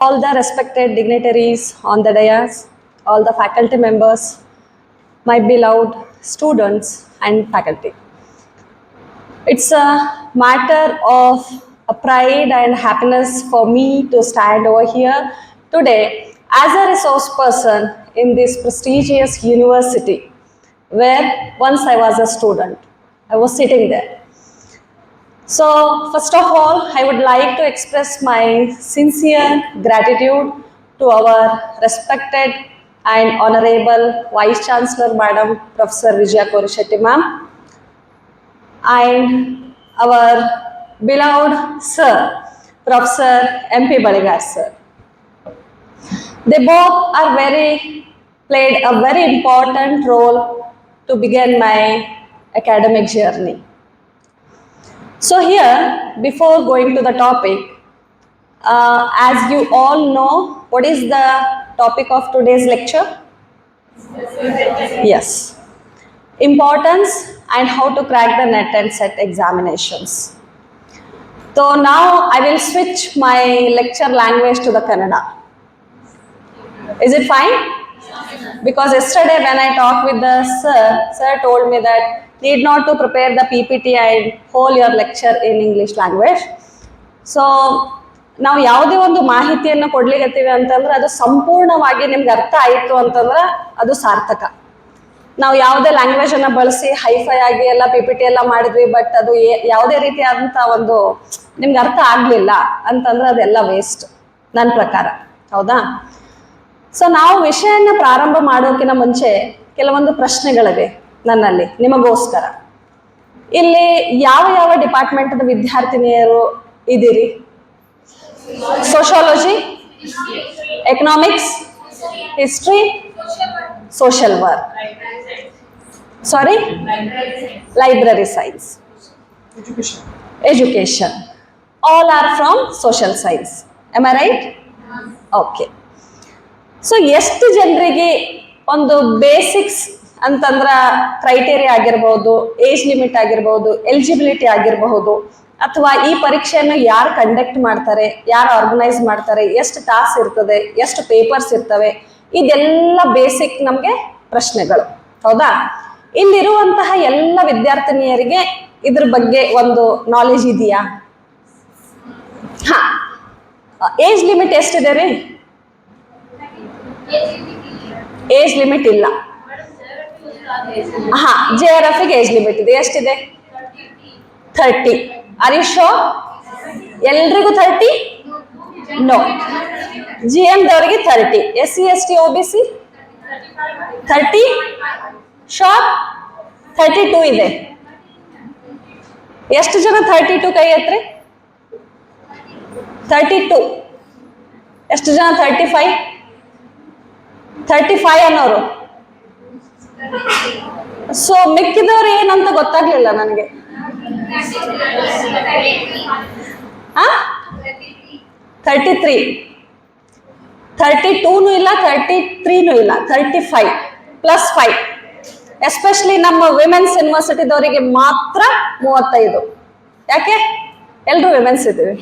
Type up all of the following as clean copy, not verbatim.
all the respected dignitaries on the dais, all the faculty members, my beloved students and faculty. It's a matter of a pride and happiness for me to stand over here today as a resource person in this prestigious university where once I was a student. I was sitting there. So, first of all, I would like to express my sincere gratitude to our respected and honorable Vice Chancellor Madam Professor Vijaya Korishetty ma'am and our beloved Sir Professor M.P. Baligar sir. They both are played a very important role to begin my academic journey. So here, before going to the topic, as you all know, what is the topic of today's lecture? Yes. Importance and how to crack the NET and SET examinations. So now I will switch my lecture language to the Kannada. Is it fine? Because yesterday when I talked with the sir told me that need not to prepare the PPT and hold your lecture in English language. So ನಾವು ಯಾವುದೇ ಒಂದು ಮಾಹಿತಿಯನ್ನು ಕೊಡ್ಲಿಕ್ಕತ್ತೀವಿ ಅಂತಂದ್ರೆ ಅದು ಸಂಪೂರ್ಣವಾಗಿ ನಿಮ್ಗೆ ಅರ್ಥ ಆಯಿತು ಅಂತಂದ್ರೆ ಅದು ಸಾರ್ಥಕ. ನಾವು ಯಾವುದೇ ಲ್ಯಾಂಗ್ವೇಜನ್ನು ಬಳಸಿ ಹೈಫೈ ಆಗಿ ಎಲ್ಲ PPT ಎಲ್ಲ ಮಾಡಿದ್ವಿ, ಬಟ್ ಅದು ಯಾವುದೇ ರೀತಿಯಾದಂಥ ಒಂದು ನಿಮ್ಗೆ ಅರ್ಥ ಆಗಲಿಲ್ಲ ಅಂತಂದ್ರೆ ಅದೆಲ್ಲ ವೇಸ್ಟ್ ನನ್ನ ಪ್ರಕಾರ, ಹೌದಾ? ಸೊ ನಾವು ವಿಷಯನ ಪ್ರಾರಂಭ ಮಾಡೋಕ್ಕಿಂತ ಮುಂಚೆ ಕೆಲವೊಂದು ಪ್ರಶ್ನೆಗಳಿವೆ ನನ್ನಲ್ಲಿ ನಿಮಗೋಸ್ಕರ. ಇಲ್ಲಿ ಯಾವ ಯಾವ ಡಿಪಾರ್ಟ್ಮೆಂಟ್ದ ವಿದ್ಯಾರ್ಥಿನಿಯರು ಇದ್ದೀರಿ? Sociology, economics, history, social work, sorry library science, education, all are from social science. Am I right? Okay. So ಎಷ್ಟು ಜನರಿಗೆ ಒಂದು ಬೇಸಿಕ್ಸ್ ಅಂತಂದ್ರೆ ಕ್ರೈಟೇರಿಯಾ ಆಗಿರ್ಬೋದು, ಏಜ್ ಲಿಮಿಟ್ ಆಗಿರ್ಬೋದು, ಎಲಿಜಿಬಿಲಿಟಿ ಆಗಿರಬಹುದು, ಅಥವಾ ಈ ಪರೀಕ್ಷೆಯನ್ನು ಯಾರು ಕಂಡಕ್ಟ್ ಮಾಡ್ತಾರೆ, ಯಾರು ಆರ್ಗನೈಸ್ ಮಾಡ್ತಾರೆ, ಎಷ್ಟು ಟಾಸ್ಕ್ ಇರ್ತದೆ, ಎಷ್ಟು ಪೇಪರ್ಸ್ ಇರ್ತವೆ, ಇದೆಲ್ಲ ಬೇಸಿಕ್ ನಮಗೆ ಪ್ರಶ್ನೆಗಳು, ಹೌದಾ? ಇಲ್ಲಿರುವಂತಹ ಎಲ್ಲ ವಿದ್ಯಾರ್ಥಿನಿಯರಿಗೆ ಇದ್ರ ಬಗ್ಗೆ ಒಂದು ನಾಲೆಜ್ ಇದೆಯಾ? ಹಾ, ಏಜ್ ಲಿಮಿಟ್ ಎಷ್ಟಿದೆ ರೀ? ಏಜ್ ಲಿಮಿಟ್ ಇಲ್ಲ. ಹಾ, JRF ಗೆ ಏಜ್ ಲಿಮಿಟ್ ಇದೆ. ಎಷ್ಟಿದೆ? 30. Are you sure? ಎಲ್ರಿಗೂ 30? ನೋ. GM ದವರಿಗೆ 30. SC ST OBC 30? ಶೋರ್? 32 ಇದೆ. ಎಷ್ಟು ಜನ 32 ಕೈ ಎತ್ರಿ? 32. ಎಷ್ಟು ಜನ 35? 35 ಅನ್ನೋರು. ಸೊ ಮಿಕ್ಕಿದವ್ರು ಏನಂತ ಗೊತ್ತಾಗ್ಲಿಲ್ಲ ನನಗೆ. 33. 32 ಇಲ್ಲ, 33 ಇಲ್ಲ, 35 +5. ಎಸ್ಪೆಷಲಿ ನಮ್ಮ ವಿಮೆನ್ಸ್ ಯೂನಿವರ್ಸಿಟಿದವರಿಗೆ ಮಾತ್ರ 35. ಯಾಕೆ? ಎಲ್ರು ವಿಮೆನ್ಸ್ ಇದ್ದೀವಿ.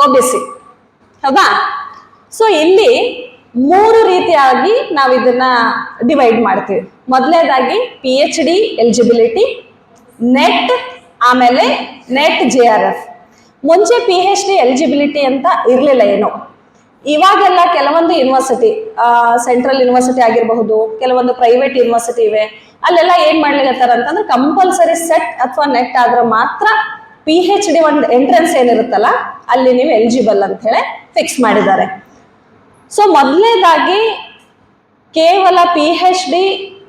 OBC, ಹೌದಾ? ಸೊ ಇಲ್ಲಿ 3 ರೀತಿಯಾಗಿ ನಾವು ಇದನ್ನ ಡಿವೈಡ್ ಮಾಡ್ತೀವಿ. ಮೊದಲನೇದಾಗಿ PhD ಎಲಿಜಿಬಿಲಿಟಿ, ನೆಟ್, ಆಮೇಲೆ ನೆಟ್ JRF. ಮುಂಚೆ PhD ಎಲಿಜಿಬಿಲಿಟಿ ಅಂತ ಇರಲಿಲ್ಲ ಏನೋ. ಇವಾಗೆಲ್ಲ ಕೆಲವೊಂದು ಯೂನಿವರ್ಸಿಟಿ, ಸೆಂಟ್ರಲ್ ಯೂನಿವರ್ಸಿಟಿ ಆಗಿರಬಹುದು, ಕೆಲವೊಂದು ಪ್ರೈವೇಟ್ ಯೂನಿವರ್ಸಿಟಿ ಇವೆ, ಅಲ್ಲೆಲ್ಲ ಏನ್ ಮಾಡ್ಲಿಕ್ಕತ್ತಾರ ಅಂತಂದ್ರೆ ಕಂಪಲ್ಸರಿ ಸೆಟ್ ಅಥವಾ ನೆಟ್ ಆದ್ರೆ ಮಾತ್ರ PhD ಒಂದು ಎಂಟ್ರೆನ್ಸ್ ಏನಿರುತ್ತಲ್ಲ ಅಲ್ಲಿ ನೀವು ಎಲಿಜಿಬಲ್ ಅಂತ ಹೇಳಿ ಫಿಕ್ಸ್ ಮಾಡಿದ್ದಾರೆ. ಸೊ ಮೊದಲನೇದಾಗಿ ಕೇವಲ PhD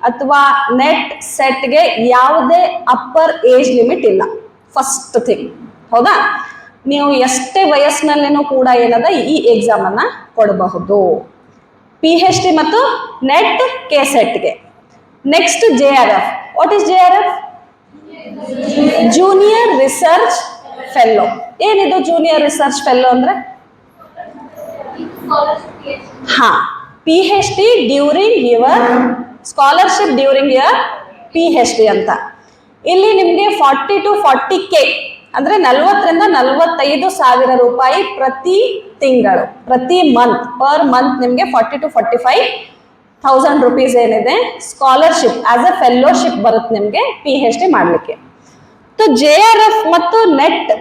ಅಥವಾ ನೆಟ್ ಸೆಟ್ಗೆ ಯಾವುದೇ ಅಪ್ಪರ್ ಏಜ್ ಲಿಮಿಟ್ ಇಲ್ಲ. ಫಸ್ಟ್ ಥಿಂಗ್, ಹೌದಾ? ನೀವು ಎಷ್ಟೇ ವಯಸ್ಸಿನಲ್ಲೇನೂ ಕೂಡ ಏನದ ಈ ಎಕ್ಸಾಮ್ ಅನ್ನ ಕೊಡಬಹುದು, PhD ಮತ್ತು ನೆಟ್ KSET-ಗೆ. Next JRF. What is JRF? Junior research fellow. ಏನಿದು ಜೂನಿಯರ್ ರಿಸರ್ಚ್ ಫೆಲ್ಲೋ ಅಂದ್ರೆ? ಹಾ, PhD during your scholarship during your PhD ಅಂತ. ಇಲ್ಲಿ ನಿಮಗೆ 40 to 40K ಅಂದ್ರೆ 40,000 ರೂಪಾಯಿ ಪ್ರತಿ ತಿಂಗಳು, ಪ್ರತಿ ಮಂತ್, ಪರ್ ಮಂತ್ ನಿಮಗೆ 40 to 45,000 rupees ಏನಿದೆ ಸ್ಕಾಲರ್ಶಿಪ್ ಆಸ್ ಎ ಫೆಲ್ಲೋಶಿಪ್ ಬರುತ್ತೆ ನಿಮಗೆ PhD ಮಾಡಲಿಕ್ಕೆ. ಸೊ JRF ಮತ್ತು ನೆಟ್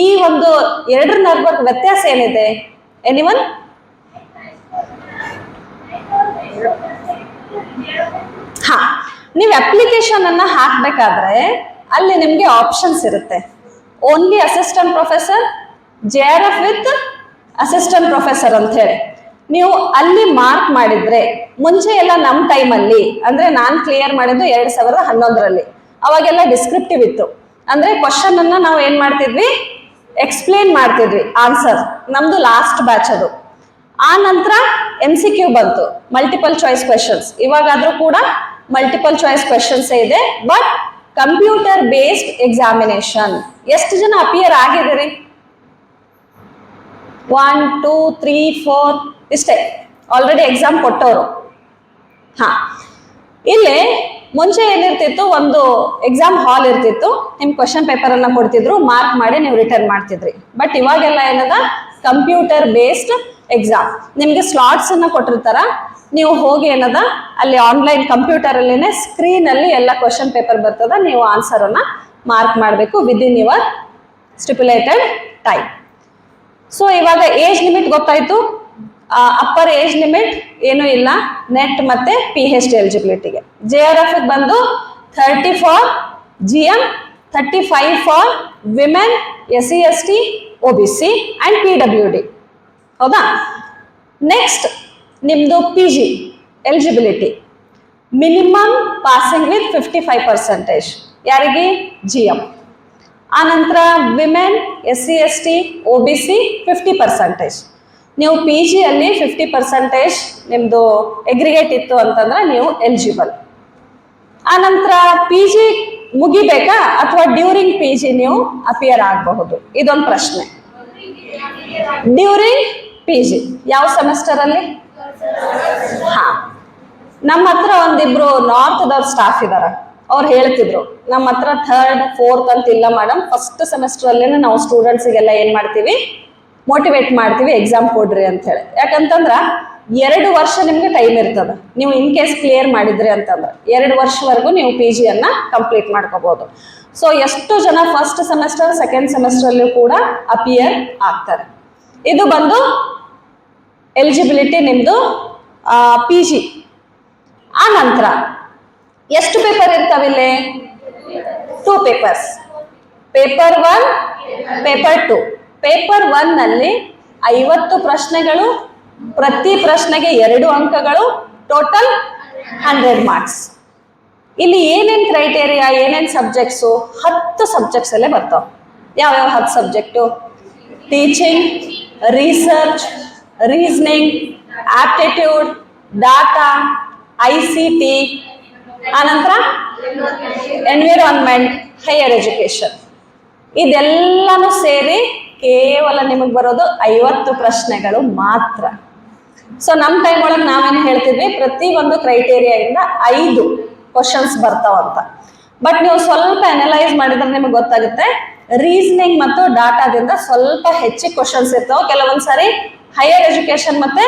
ಈ ಒಂದು ಎರಡರ ನಡುವೆ ವ್ಯತ್ಯಾಸ ಏನಿದೆ? ಎನಿವನ್? ಹಾ, ನೀವು ಅಪ್ಲಿಕೇಶನ್ ಅನ್ನ ಹಾಕ್ಬೇಕಾದ್ರೆ ಅಲ್ಲಿ ನಿಮ್ಗೆ ಆಪ್ಷನ್ಸ್ ಇರುತ್ತೆ. Only assistant professor, JRF with assistant professor ಅಂತ ಹೇಳಿ ನೀವು ಅಲ್ಲಿ ಮಾರ್ಕ್ ಮಾಡಿದ್ರೆ, ಮುಂಚೆ ಎಲ್ಲ ನಮ್ಮ ಟೈಮಲ್ಲಿ ಅಂದ್ರೆ ನಾನು ಕ್ಲಿಯರ್ ಮಾಡಿದ್ದು 2011ರಲ್ಲಿ, ಅವಾಗೆಲ್ಲ ಡಿಸ್ಕ್ರಿಪ್ಟಿವ್ ಇತ್ತು. ಅಂದ್ರೆ ಕ್ವಶನ್ ಅನ್ನ ನಾವು ಏನ್ ಮಾಡ್ತಿದ್ವಿ, ಎಕ್ಸ್ಪ್ಲೇನ್ ಮಾಡ್ತಿದ್ವಿ ಆನ್ಸರ್. ನಮ್ದು ಲಾಸ್ಟ್ ಬ್ಯಾಚ್ ಅದು. ಆ ನಂತರ MCQ ಬಂತು, ಮಲ್ಟಿಪಲ್ ಚಾಯ್ಸ್ ಕ್ವೆಶನ್ಸ್. ಇವಾಗಾದ್ರೂ ಕೂಡ ಮಲ್ಟಿಪಲ್ ಚಾಯ್ಸ್ ಕ್ವೆಶನ್ಸ್ ಇದೆ, ಬಟ್ ಕಂಪ್ಯೂಟರ್ ಬೇಸ್ಡ್ ಎಕ್ಸಾಮಿನೇಷನ್. ಎಷ್ಟು ಜನ ಅಪಿಯರ್ ಆಗಿದ್ದೀರಿ? 1 2 3 4 ಇಷ್ಟೇ ಆಲ್ರೆಡಿ ಎಕ್ಸಾಮ್ ಕೊಟ್ಟವರು. ಹಾ, ಇಲ್ಲಿ ಮುಂಚೆ ಏನಿರ್ತಿತ್ತು, ಒಂದು ಎಕ್ಸಾಮ್ ಹಾಲ್ ಇರ್ತಿತ್ತು, ನಿಮ್ ಕ್ವಶನ್ ಪೇಪರ್ ಅನ್ನ ಕೊಡ್ತಿದ್ರು, ಮಾರ್ಕ್ ಮಾಡಿ ನೀವು ರಿಟರ್ನ್ ಮಾಡ್ತಿದ್ರಿ. ಬಟ್ ಇವಾಗೆಲ್ಲ ಏನದ, ಕಂಪ್ಯೂಟರ್ ಬೇಸ್ಡ್ ಎಕ್ಸಾಮ್. ನಿಮ್ಗೆ ಸ್ಲಾಟ್ಸ್ ಅನ್ನ ಕೊಟ್ಟಿರ್ತಾರ, ನೀವು ಹೋಗಿ ಏನದ ಅಲ್ಲಿ ಆನ್ಲೈನ್ ಕಂಪ್ಯೂಟರ್ ಅಲ್ಲಿನೇ ಸ್ಕ್ರೀನ್ ಅಲ್ಲಿ ಎಲ್ಲ ಕ್ವಶನ್ ಪೇಪರ್ ಬರ್ತದ, ನೀವು ಆನ್ಸರ್ ಅನ್ನ ಮಾರ್ಕ್ ಮಾಡಬೇಕು within your stipulated time. So ಇವಾಗ ಏಜ್ ಲಿಮಿಟ್ ಗೊತ್ತಾಯ್ತು. ಅಪ್ಪರ್ ಏಜ್ ಲಿಮಿಟ್ ಏನೂ ಇಲ್ಲ ನೆಟ್ ಮತ್ತೆ PhD ಎಲಿಜಿಬಿಲಿಟಿಗೆ. JRF ಬಂದು 30 for GM, 35 for women, SC ST, OBC and PWD. ಹೌದಾ? ನೆಕ್ಸ್ಟ್ ನಿಮ್ದು PG eligibility minimum passing with 55%. ಯಾರಿಗೆ? GM. ಆನಂತರ ವಿಮೆನ್, SC ST, OBC 50%. ನೀವು PG ಅಲ್ಲಿ 50% ನಿಮ್ದು ಎಗ್ರಿಗೇಟ್ ಇತ್ತು ಅಂತಂದ್ರೆ ನೀವು ಎಲಿಜಿಬಲ್. ಆನಂತರ PG ಮುಗಿಬೇಕಾ ಅಥವಾ ಡ್ಯೂರಿಂಗ್ PG ನೀವು ಅಪಿಯರ್ ಆಗಬಹುದು? ಇದೊಂದು ಪ್ರಶ್ನೆ. ಡ್ಯೂರಿಂಗ್ PG ಯಾವ ಸೆಮಿಸ್ಟರ್ ಅಲ್ಲಿ? ಹಾ, ನಮ್ಮ ಹತ್ರ ಒಂದಿಬ್ರು ನಾರ್ತ್ದವ್ರ ಸ್ಟಾಫ್ ಇದಾರ, ಅವ್ರು ಹೇಳ್ತಿದ್ರು ನಮ್ಮ ಹತ್ರ 3rd 4th ಅಂತ ಇಲ್ಲ ಮೇಡಮ್, ಫಸ್ಟ್ ಸೆಮಿಸ್ಟರ್ ಅಲ್ಲೇನೆ ನಾವು ಸ್ಟೂಡೆಂಟ್ಸಿಗೆಲ್ಲ ಏನ್ ಮಾಡ್ತೀವಿ, ಮೋಟಿವೇಟ್ ಮಾಡ್ತೀವಿ ಎಕ್ಸಾಮ್ ಕೊಡ್ರಿ ಅಂತ ಹೇಳಿ. ಯಾಕಂತಂದ್ರ 2 ವರ್ಷ ನಿಮ್ಗೆ ಟೈಮ್ ಇರ್ತದ, ನೀವು ಇನ್ ಕೇಸ್ ಕ್ಲಿಯರ್ ಮಾಡಿದ್ರಿ ಅಂತಂದ್ರೆ 2 ವರ್ಷವರೆಗೂ ನೀವು PG ಅನ್ನ ಕಂಪ್ಲೀಟ್ ಮಾಡ್ಕೋಬಹುದು. ಸೊ ಎಷ್ಟು ಜನ ಫಸ್ಟ್ ಸೆಮಿಸ್ಟರ್ ಸೆಕೆಂಡ್ ಸೆಮಿಸ್ಟರ್ ಅಲ್ಲೂ ಕೂಡ ಅಪಿಯರ್ ಆಗ್ತಾರೆ. ಇದು ಬಂದು ಎಲಿಜಿಬಿಲಿಟಿ ನಿಮ್ದು PG. ಆ ನಂತರ ಎಷ್ಟು ಪೇಪರ್ ಇರ್ತಾವಿಲ್ಲಿ? 2 ಪೇಪರ್ಸ್, ಪೇಪರ್ 1, ಪೇಪರ್ 2. ಪೇಪರ್ 1 ನಲ್ಲಿ 50 ಪ್ರಶ್ನೆಗಳು, ಪ್ರತಿ ಪ್ರಶ್ನೆಗೆ 2 ಅಂಕಗಳು, ಟೋಟಲ್ 100 ಮಾರ್ಕ್ಸ್. ಇಲ್ಲಿ ಏನೇನ್ ಕ್ರೈಟೇರಿಯಾ, ಏನೇನ್ ಸಬ್ಜೆಕ್ಟ್ಸು? 10 ಸಬ್ಜೆಕ್ಟ್ಸ್ ಅಲ್ಲೇ ಬರ್ತಾವ. ಯಾವ್ಯಾವ 10 subject? Teaching, research, reasoning, aptitude, data, ICT, ಆನಂತರ ಎನ್ವಿರಾನ್ಮೆಂಟ್, ಹೈಯರ್ ಎಜುಕೇಶನ್. ಇದೆಲ್ಲಾನು ಸೇರಿ ಕೇವಲ ನಿಮಗೆ ಬರೋದು 50 ಪ್ರಶ್ನೆಗಳು ಮಾತ್ರ. ಸೊ ನಮ್ಮ ಟೈಮ್ ಒಳಗೆ ನಾವೇನು ಹೇಳ್ತಿದ್ವಿ, ಪ್ರತಿ ಒಂದು ಕ್ರೈಟೇರಿಯಾ ಇಂದ 5 ಕ್ವಶನ್ಸ್ ಬರ್ತಾವಂತ. ಬಟ್ ನೀವು ಸ್ವಲ್ಪ ಅನಲೈಸ್ ಮಾಡಿದ್ರೆ ನಿಮಗೆ ಗೊತ್ತಾಗುತ್ತೆ, ರೀಸನಿಂಗ್ ಮತ್ತು ಡಾಟಾದಿಂದ ಸ್ವಲ್ಪ ಹೆಚ್ಚಿಗೆ ಕ್ವಶನ್ಸ್ ಇರ್ತಾವೆ. ಕೆಲವೊಂದು ಸಾರಿ ಹೈಯರ್ ಎಜುಕೇಶನ್ ಮತ್ತೆ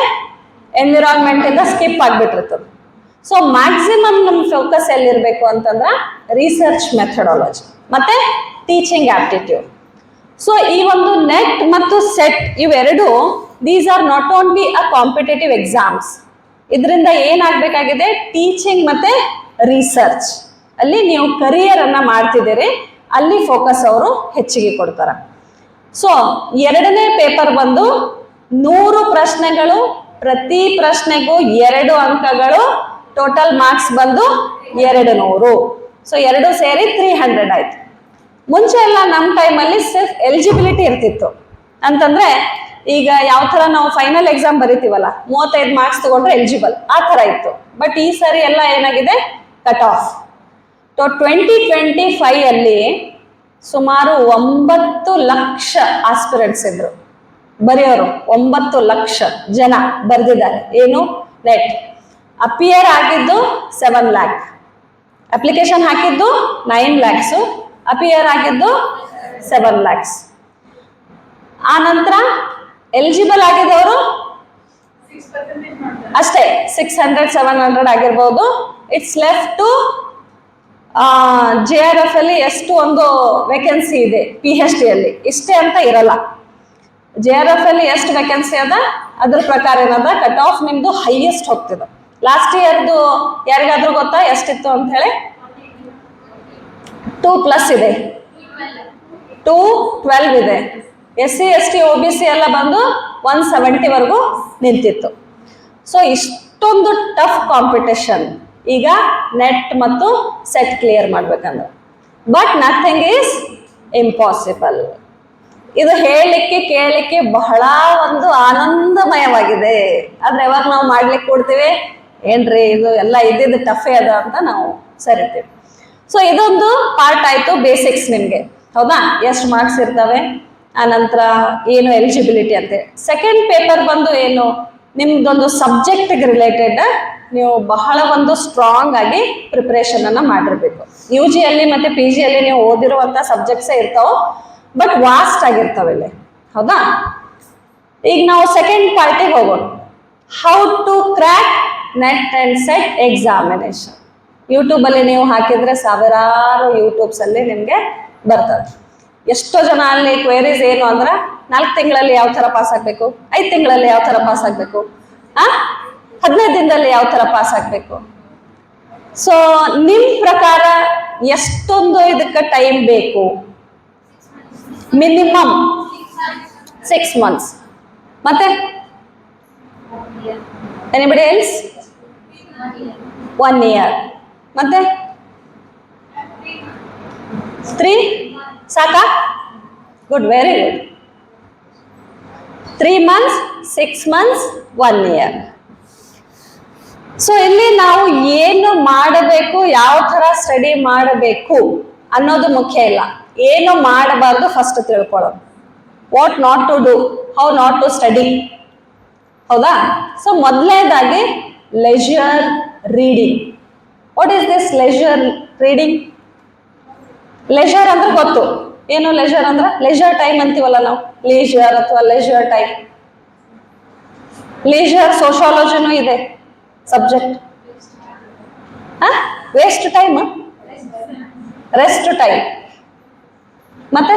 ಎನ್ವಿರಾನ್ಮೆಂಟ್ ಇಂದ ಸ್ಕಿಪ್ ಆಗ್ಬಿಟ್ಟಿರ್ತದೆ. ಸೊ ಮ್ಯಾಕ್ಸಿಮಮ್ ನಮ್ಮ ಫೋಕಸ್ ಎಲ್ಲಿರ್ಬೇಕು ಅಂತಂದ್ರೆ ರಿಸರ್ಚ್ ಮೆಥಡಾಲಜಿ ಮತ್ತೆ ಟೀಚಿಂಗ್ ಆಪ್ಟಿಟ್ಯೂಡ್. ಸೊ ಈ ಒಂದು ನೆಟ್ ಮತ್ತು ಸೆಟ್ ಇವೆರಡು, these are not only a competitive exams. ಇದರಿಂದ ಏನಾಗಬೇಕಾಗಿದೆ, ಟೀಚಿಂಗ್ ಮತ್ತೆ ರಿಸರ್ಚ್ ಅಲ್ಲಿ ನೀವು ಕರಿಯರ್ ಅನ್ನ ಮಾಡ್ತಿದ್ದೀರಿ, ಅಲ್ಲಿ ಫೋಕಸ್ ಅವರು ಹೆಚ್ಚಿಗೆ ಕೊಡ್ತಾರೆ. ಸೊ 2ನೇ ಪೇಪರ್ ಬಂದು 100 ಪ್ರಶ್ನೆಗಳು, ಪ್ರತಿ ಪ್ರಶ್ನೆಗೂ 2 ಅಂಕಗಳು, ಟೋಟಲ್ ಮಾರ್ಕ್ಸ್ ಬಂದು 200. ಸೊ 2 ಸೇರಿ 300 ಆಯ್ತು. ಮುಂಚೆ ಎಲ್ಲ ನಮ್ಮ ಟೈಮಲ್ಲಿ ಸಿರ್ಫ್ ಎಲಿಜಿಬಿಲಿಟಿ ಇರ್ತಿತ್ತು. ಅಂತಂದ್ರೆ ಈಗ ಯಾವ ತರ ನಾವು ಫೈನಲ್ ಎಕ್ಸಾಮ್ ಬರೀತೀವಲ್ಲ, 35 ಮಾರ್ಕ್ಸ್ ತಗೊಂಡ್ರೆ ಎಲಿಜಿಬಲ್, ಆ ತರ ಇತ್ತು. ಬಟ್ ಈ ಸಾರಿ ಎಲ್ಲ ಏನಾಗಿದೆ, ಕಟ್ ಆಫ್. 2025 ಅಲ್ಲಿ ಸುಮಾರು 9 ಲಕ್ಷ ಆಸ್ಪಿರೆಂಟ್ಸ್ ಇದ್ರು ಬರೆಯೋರು. 9 ಲಕ್ಷ ಜನ ಬರೆದಿದ್ದಾರೆ. ಏನು? ನೆಟ್. ಅಪಿಯರ್ ಆಗಿದ್ದು 7 lakh, ಅಪ್ಲಿಕೇಶನ್ ಹಾಕಿದ್ದು 9 lakhs, ಅಪಿಯರ್ ಆಗಿದ್ದು 7 lakhs. ಆ ನಂತರ ಎಲಿಜಿಬಲ್ ಆಗಿದವರು ಅಷ್ಟೇ 600-700 ಆಗಿರ್ಬೋದು. ಇಟ್ಸ್ ಲೆಫ್ಟ್ ಟು JRF ಅಲ್ಲಿ ಎಷ್ಟು ಒಂದು ವೇಕೆನ್ಸಿ ಇದೆ, PhD ಅಲ್ಲಿ ಇಷ್ಟೇ ಅಂತ ಇರಲ್ಲ. JRF ಅಲ್ಲಿ ಎಷ್ಟು ವೇಕೆನ್ಸಿ ಅದ ಅದ್ರ ಪ್ರಕಾರ ಏನದ ಕಟ್ ಆಫ್ ನಿಮ್ದು ಹೈಯೆಸ್ಟ್ ಹೋಗ್ತದೆ. ಲಾಸ್ಟ್ ಇಯರ್ದು ಯಾರಿಗಾದ್ರೂ ಗೊತ್ತಾ ಎಷ್ಟಿತ್ತು ಅಂತ ಹೇಳಿ? 2+ ಇದೆ, 212 ಇದೆ. SC ST OBC ಎಲ್ಲ ಬಂದು 170 ನಿಂತಿತ್ತು. ಸೊ ಇಷ್ಟೊಂದು ಟಫ್ ಕಾಂಪಿಟೇಷನ್ ಈಗ ನೆಟ್ ಮತ್ತು ಸೆಟ್ ಕ್ಲಿಯರ್ ಮಾಡ್ಬೇಕಂದ್ರೆ. But nothing is impossible. ಇದು ಹೇಳಲಿಕ್ಕೆ ಕೇಳಲಿಕ್ಕೆ ಬಹಳ ಒಂದು ಆನಂದಮಯವಾಗಿದೆ. ಆದ್ರೆ ಯಾವಾಗ ನಾವು ಮಾಡ್ಲಿಕ್ಕೆ ಕೊಡ್ತೀವಿ ಏನ್ರಿ ಇದು ಎಲ್ಲ ಇದ್ದಿದ್ದು ಟಫೇ ಅದ ಅಂತ ನಾವು ಸರಿತೀವಿ. ಸೊ ಇದೊಂದು ಪಾರ್ಟ್ ಆಯ್ತು ಬೇಸಿಕ್ಸ್ ನಿಮ್ಗೆ, ಹೌದಾ? ಎಷ್ಟು ಮಾರ್ಕ್ಸ್ ಇರ್ತವೆ, ಆನಂತರ ಏನು ಎಲಿಜಿಬಿಲಿಟಿ ಅಂತ. ಸೆಕೆಂಡ್ ಪೇಪರ್ ಬಂದು ಏನು ನಿಮ್ದೊಂದು ಸಬ್ಜೆಕ್ಟ್ಗೆ ರಿಲೇಟೆಡ್ ನೀವು ಬಹಳ ಒಂದು ಸ್ಟ್ರಾಂಗ್ ಆಗಿ ಪ್ರಿಪ್ರೇಷನ್ ಅನ್ನ ಮಾಡಿರ್ಬೇಕು. UG ಅಲ್ಲಿ ಮತ್ತೆ PG ಅಲ್ಲಿ ನೀವು ಓದಿರುವಂತ ಸಬ್ಜೆಕ್ಟ್ಸೇ ಇರ್ತಾವ, ಬಟ್ ವಾಸ್ಟ್ ಆಗಿರ್ತಾವೆ ಇಲ್ಲಿ, ಹೌದಾ? ಈಗ ನಾವು ಸೆಕೆಂಡ್ ಪಾರ್ಟಿಗೆ ಹೋಗೋಣ. How to crack NET and SET examination. ಯೂಟ್ಯೂಬಲ್ಲಿ ನೀವು ಹಾಕಿದ್ರೆ ಸಾವಿರಾರು ಯೂಟ್ಯೂಬ್ಸ್ ಅಲ್ಲಿ ನಿಮಗೆ ಬರ್ತದೆ. ಎಷ್ಟೋ ಜನ ಅಲ್ಲಿ ಕ್ವೇರೀಸ್ ಏನು ಅಂದ್ರೆ 4 ತಿಂಗಳಲ್ಲಿ ಯಾವ ಥರ ಪಾಸ್ ಆಗಬೇಕು, 5 ತಿಂಗಳಲ್ಲಿ ಯಾವ ಥರ ಪಾಸ್ ಆಗಬೇಕು, 15 ದಿನದಲ್ಲಿ ಯಾವ ಥರ ಪಾಸ್ ಆಗಬೇಕು. ಸೊ ನಿಮ್ಮ ಪ್ರಕಾರ ಎಷ್ಟೊಂದು ಇದಕ್ಕೆ ಟೈಮ್ ಬೇಕು? Minimum 6 months. ಮತ್ತೆ ಎನಿಬಡಿ ಎಲ್ಸ್? 1 year. ಮತ್ತೆ 3 ಸಾಕಾ? Good, very good. 3 months, 6 months, 1 year. So ಇಲ್ಲಿ ನಾವು ಏನು ಮಾಡಬೇಕು, ಯಾವ ಥರ ಸ್ಟಡಿ ಮಾಡಬೇಕು ಅನ್ನೋದು ಮುಖ್ಯ ಇಲ್ಲ. ಏನು ಮಾಡಬಾರ್ದು ಫಸ್ಟ್ ತಿಳ್ಕೊಳ್ಳೋದು. What not to do, how not to study, ಹೌದಾ? ಸೊ ಮೊದಲನೇದಾಗಿ leisure reading. What is this leisure reading? Leisure ಅಂದ್ರೆ ಗೊತ್ತು ಏನು? ಲೆಜರ್ ಅಂದ್ರೆ ಲೆಜರ್ ಟೈಮ್ ಅಂತೀವಲ್ಲ ನಾವು, ಲೀಜರ್ ಅಥವಾ ಲೆಜರ್ ಟೈಮ್. ಲೀಜರ್ ಸೋಶಿಯಾಲಜಿನೂ ಇದೆ subject. Waste time, rest time. ಮತ್ತೆ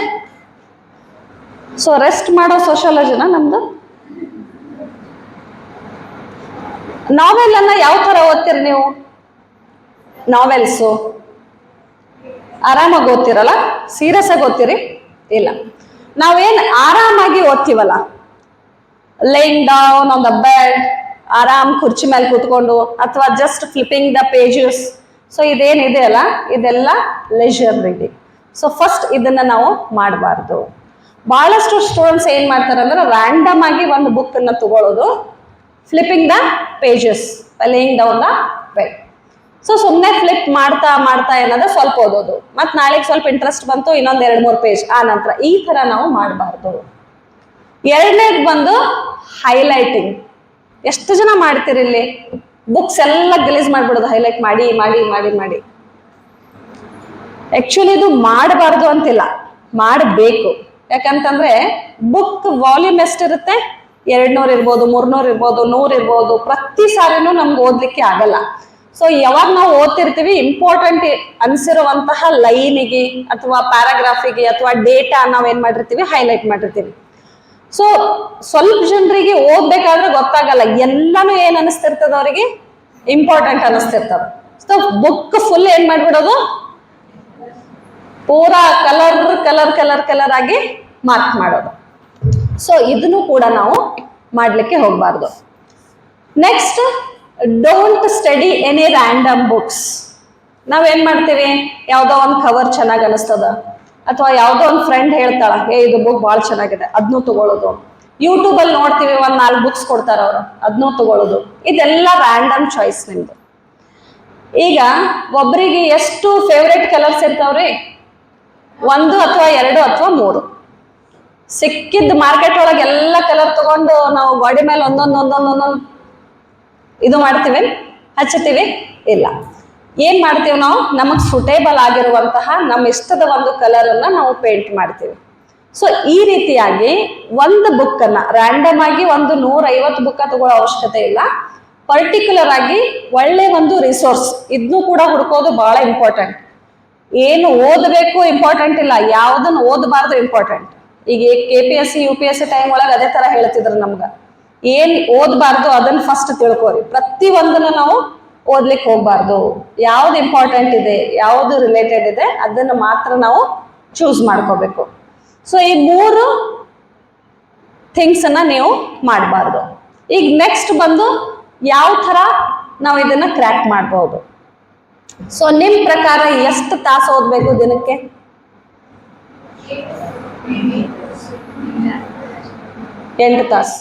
ಸೊ ರೆಸ್ಟ್ ಮಾಡೋ ಸೋಶಿಯಾಲಜಿನ ನಮ್ದು. ನಾವೆಲ್ ಅನ್ನ ಯಾವ ಥರ ಓದ್ತೀರಿ ನೀವು? ನಾವೆಲ್ಸು ಆರಾಮಾಗಿ ಓದ್ತಿರಲ್ಲ, ಸೀರಿಯಸ್ ಆಗಿ ಓದ್ತೀರಿ? ಇಲ್ಲ. ನಾವೇನು ಆರಾಮಾಗಿ ಓದ್ತೀವಲ್ಲ, laying down on the bed, ಆರಾಮ್ ಕುರ್ಚಿ ಮೇಲೆ ಕೂತ್ಕೊಂಡು, ಅಥವಾ just flipping the pages. So ಇದೇನಿದೆ ಅಲ್ಲ, ಇದೆಲ್ಲ ಲೆಜರ್ ರೀಡಿಂಗ್. ಸೊ ಫಸ್ಟ್ ಇದನ್ನ ನಾವು ಮಾಡಬಾರ್ದು. ಬಹಳಷ್ಟು ಸ್ಟೂಡೆಂಟ್ಸ್ ಏನ್ ಮಾಡ್ತಾರೆ ಅಂದ್ರೆ ರ್ಯಾಂಡಮ್ ಆಗಿ ಒಂದು ಬುಕ್ ಅನ್ನ ತಗೊಳ್ಳೋದು, flipping the pages, laying down the bed. So ಸುಮ್ಮನೆ ಫ್ಲಿಪ್ ಮಾಡ್ತಾ ಮಾಡ್ತಾ ಏನಾದ್ರೆ ಸ್ವಲ್ಪ ಓದೋದು, ಮತ್ತು ನಾಳೆಗೆ ಸ್ವಲ್ಪ ಇಂಟ್ರೆಸ್ಟ್ ಬಂತು ಇನ್ನೊಂದು 2-3 ಪೇಜ್, ಆ ನಂತರ ಈ ಥರ ನಾವು ಮಾಡಬಾರ್ದು. ಎರಡನೇದು ಬಂದು ಹೈಲೈಟಿಂಗ್. ಎಷ್ಟು ಜನ ಮಾಡ್ತೀರಿ ಇಲ್ಲಿ? ಬುಕ್ಸ್ ಎಲ್ಲ ಗಲೀಜ್ ಮಾಡಿಬಿಡೋದು, ಹೈಲೈಟ್ ಮಾಡಿ ಮಾಡಿ ಮಾಡಿ ಮಾಡಿ. ಆ್ಯಕ್ಚುಲಿ ಇದು ಮಾಡಬಾರ್ದು ಅಂತಿಲ್ಲ, ಮಾಡಬೇಕು. ಯಾಕಂತಂದ್ರೆ ಬುಕ್ ವಾಲ್ಯೂಮ್ ಎಷ್ಟಿರುತ್ತೆ? 200 ಇರ್ಬೋದು, 300 ಇರ್ಬೋದು, 100 ಇರ್ಬೋದು. ಪ್ರತಿ ಸಾರಿನೂ ನಮ್ಗೆ ಓದಲಿಕ್ಕೆ ಆಗಲ್ಲ. ಸೊ ಯಾವಾಗ ನಾವು ಓದ್ತಿರ್ತೀವಿ, ಇಂಪಾರ್ಟೆಂಟ್ ಅನ್ಸಿರುವಂತಹ ಲೈನಿಗೆ ಅಥವಾ ಪ್ಯಾರಾಗ್ರಾಫಿಗೆ ಅಥವಾ ಡೇಟಾ ನಾವೇನ್ ಮಾಡಿರ್ತೀವಿ, ಹೈಲೈಟ್ ಮಾಡಿರ್ತೀವಿ. ಸೊ ಸ್ವಲ್ಪ ಜನರಿಗೆ ಓದ್ಬೇಕಾದ್ರೆ ಗೊತ್ತಾಗಲ್ಲ, ಎಲ್ಲಾನು ಏನ್ ಅನಿಸ್ತಿರ್ತದ ಅವರಿಗೆ? ಇಂಪಾರ್ಟೆಂಟ್ ಅನಿಸ್ತಿರ್ತದ. ಸೊ ಬುಕ್ ಫುಲ್ ಏನ್ ಮಾಡ್ಬಿಡೋದು, ಪೂರಾ ಕಲರ್ ಕಲರ್ ಕಲರ್ ಕಲರ್ ಆಗಿ ಮಾರ್ಕ್ ಮಾಡೋದು. ಸೊ ಇದನ್ನು ಕೂಡ ನಾವು ಮಾಡ್ಲಿಕ್ಕೆ ಹೋಗ್ಬಾರ್ದು. Next, don't study any random books. ನಾವೇನ್ ಮಾಡ್ತೀವಿ, ಯಾವುದೋ ಒಂದು ಕವರ್ ಚೆನ್ನಾಗಿ ಅನಿಸ್ತದ, ಅಥವಾ ಯಾವುದೋ ಒಂದು ಫ್ರೆಂಡ್ ಹೇಳ್ತಾಳ, ಇದು ಬುಕ್ ಭಾಳ ಚೆನ್ನಾಗಿದೆ, ಅದನ್ನೂ ತಗೊಳ್ಳೋದು. ಯೂಟ್ಯೂಬಲ್ಲಿ ನೋಡ್ತೀವಿ, 1-4 ಬುಕ್ಸ್ ಕೊಡ್ತಾರ ಅವರು, ಅದನ್ನೂ ತಗೊಳ್ಳೋದು. ಇದೆಲ್ಲ ರ್ಯಾಂಡಮ್ ಚಾಯ್ಸ್ ನಿಮ್ದು. ಈಗ ಒಬ್ಬರಿಗೆ ಎಷ್ಟು ಫೇವ್ರೇಟ್ ಕಲರ್ಸ್ ಇರ್ತಾವ್ರಿ? 1 ಅಥವಾ 2 ಅಥವಾ 3. ಸಿಕ್ಕಿದ್ದು ಮಾರ್ಕೆಟ್ ಒಳಗೆ ಎಲ್ಲ ಕಲರ್ ತಗೊಂಡು ನಾವು ಗಾಡಿ ಮೇಲೆ ಒಂದೊಂದು ಇದು ಮಾಡ್ತೀವಿ, ಹಚ್ಚುತ್ತೀವಿ? ಇಲ್ಲ. ಏನ್ ಮಾಡ್ತೀವಿ ನಾವು, ನಮಗ್ ಸೂಟೇಬಲ್ ಆಗಿರುವಂತಹ ನಮ್ಮ ಇಷ್ಟದ ಒಂದು ಕಲರ್ ಅನ್ನ ನಾವು ಪೇಂಟ್ ಮಾಡ್ತೀವಿ. ಸೊ ಈ ರೀತಿಯಾಗಿ ಒಂದು ಬುಕ್ ಅನ್ನ ರ್ಯಾಂಡಮ್ ಆಗಿ ಒಂದು 150 ಬುಕ್ ತಗೊಳ್ಳೋ ಅವಶ್ಯಕತೆ ಇಲ್ಲ. ಪರ್ಟಿಕ್ಯುಲರ್ ಆಗಿ ಒಳ್ಳೆ ಒಂದು ರಿಸೋರ್ಸ್ ಇದನ್ನು ಕೂಡ ಹುಡ್ಕೋದು ಬಹಳ ಇಂಪಾರ್ಟೆಂಟ್. ಏನು ಓದಬೇಕು ಇಂಪಾರ್ಟೆಂಟ್ ಇಲ್ಲ, ಯಾವ್ದನ್ನ ಓದಬಾರ್ದು ಇಂಪಾರ್ಟೆಂಟ್. ಈಗ KPSC UPSC ಟೈಮ್ ಒಳಗೆ ಅದೇ ತರ ಹೇಳ್ತಿದ್ರು ನಮ್ಗ, ಏನ್ ಓದಬಾರ್ದು ಅದನ್ನ ಫಸ್ಟ್ ತಿಳ್ಕೋರಿ. ಪ್ರತಿ ಒಂದನ್ನ ನಾವು ಓದ್ಲಿಕ್ಕೆ ಹೋಗ್ಬಾರ್ದು. ಯಾವ್ದು ಇಂಪಾರ್ಟೆಂಟ್ ಇದೆ, ಯಾವ್ದು ರಿಲೇಟೆಡ್ ಇದೆ ಅದನ್ನ ಮಾತ್ರ ನಾವು ಚೂಸ್ ಮಾಡ್ಕೋಬೇಕು. ಸೊ ಈ 3 ಥಿಂಗ್ಸ್ ಅನ್ನ ನೀವು ಮಾಡಬಾರ್ದು. ಈಗ ನೆಕ್ಸ್ಟ್ ಬಂದು ಯಾವ ತರ ನಾವು ಇದನ್ನ ಕ್ರ್ಯಾಕ್ ಮಾಡ್ಬೋದು. ಸೊ ನಿಮ್ ಪ್ರಕಾರ ಎಷ್ಟು ತಾಸು ಓದ್ಬೇಕು ದಿನಕ್ಕೆ? 8 ತಾಸು,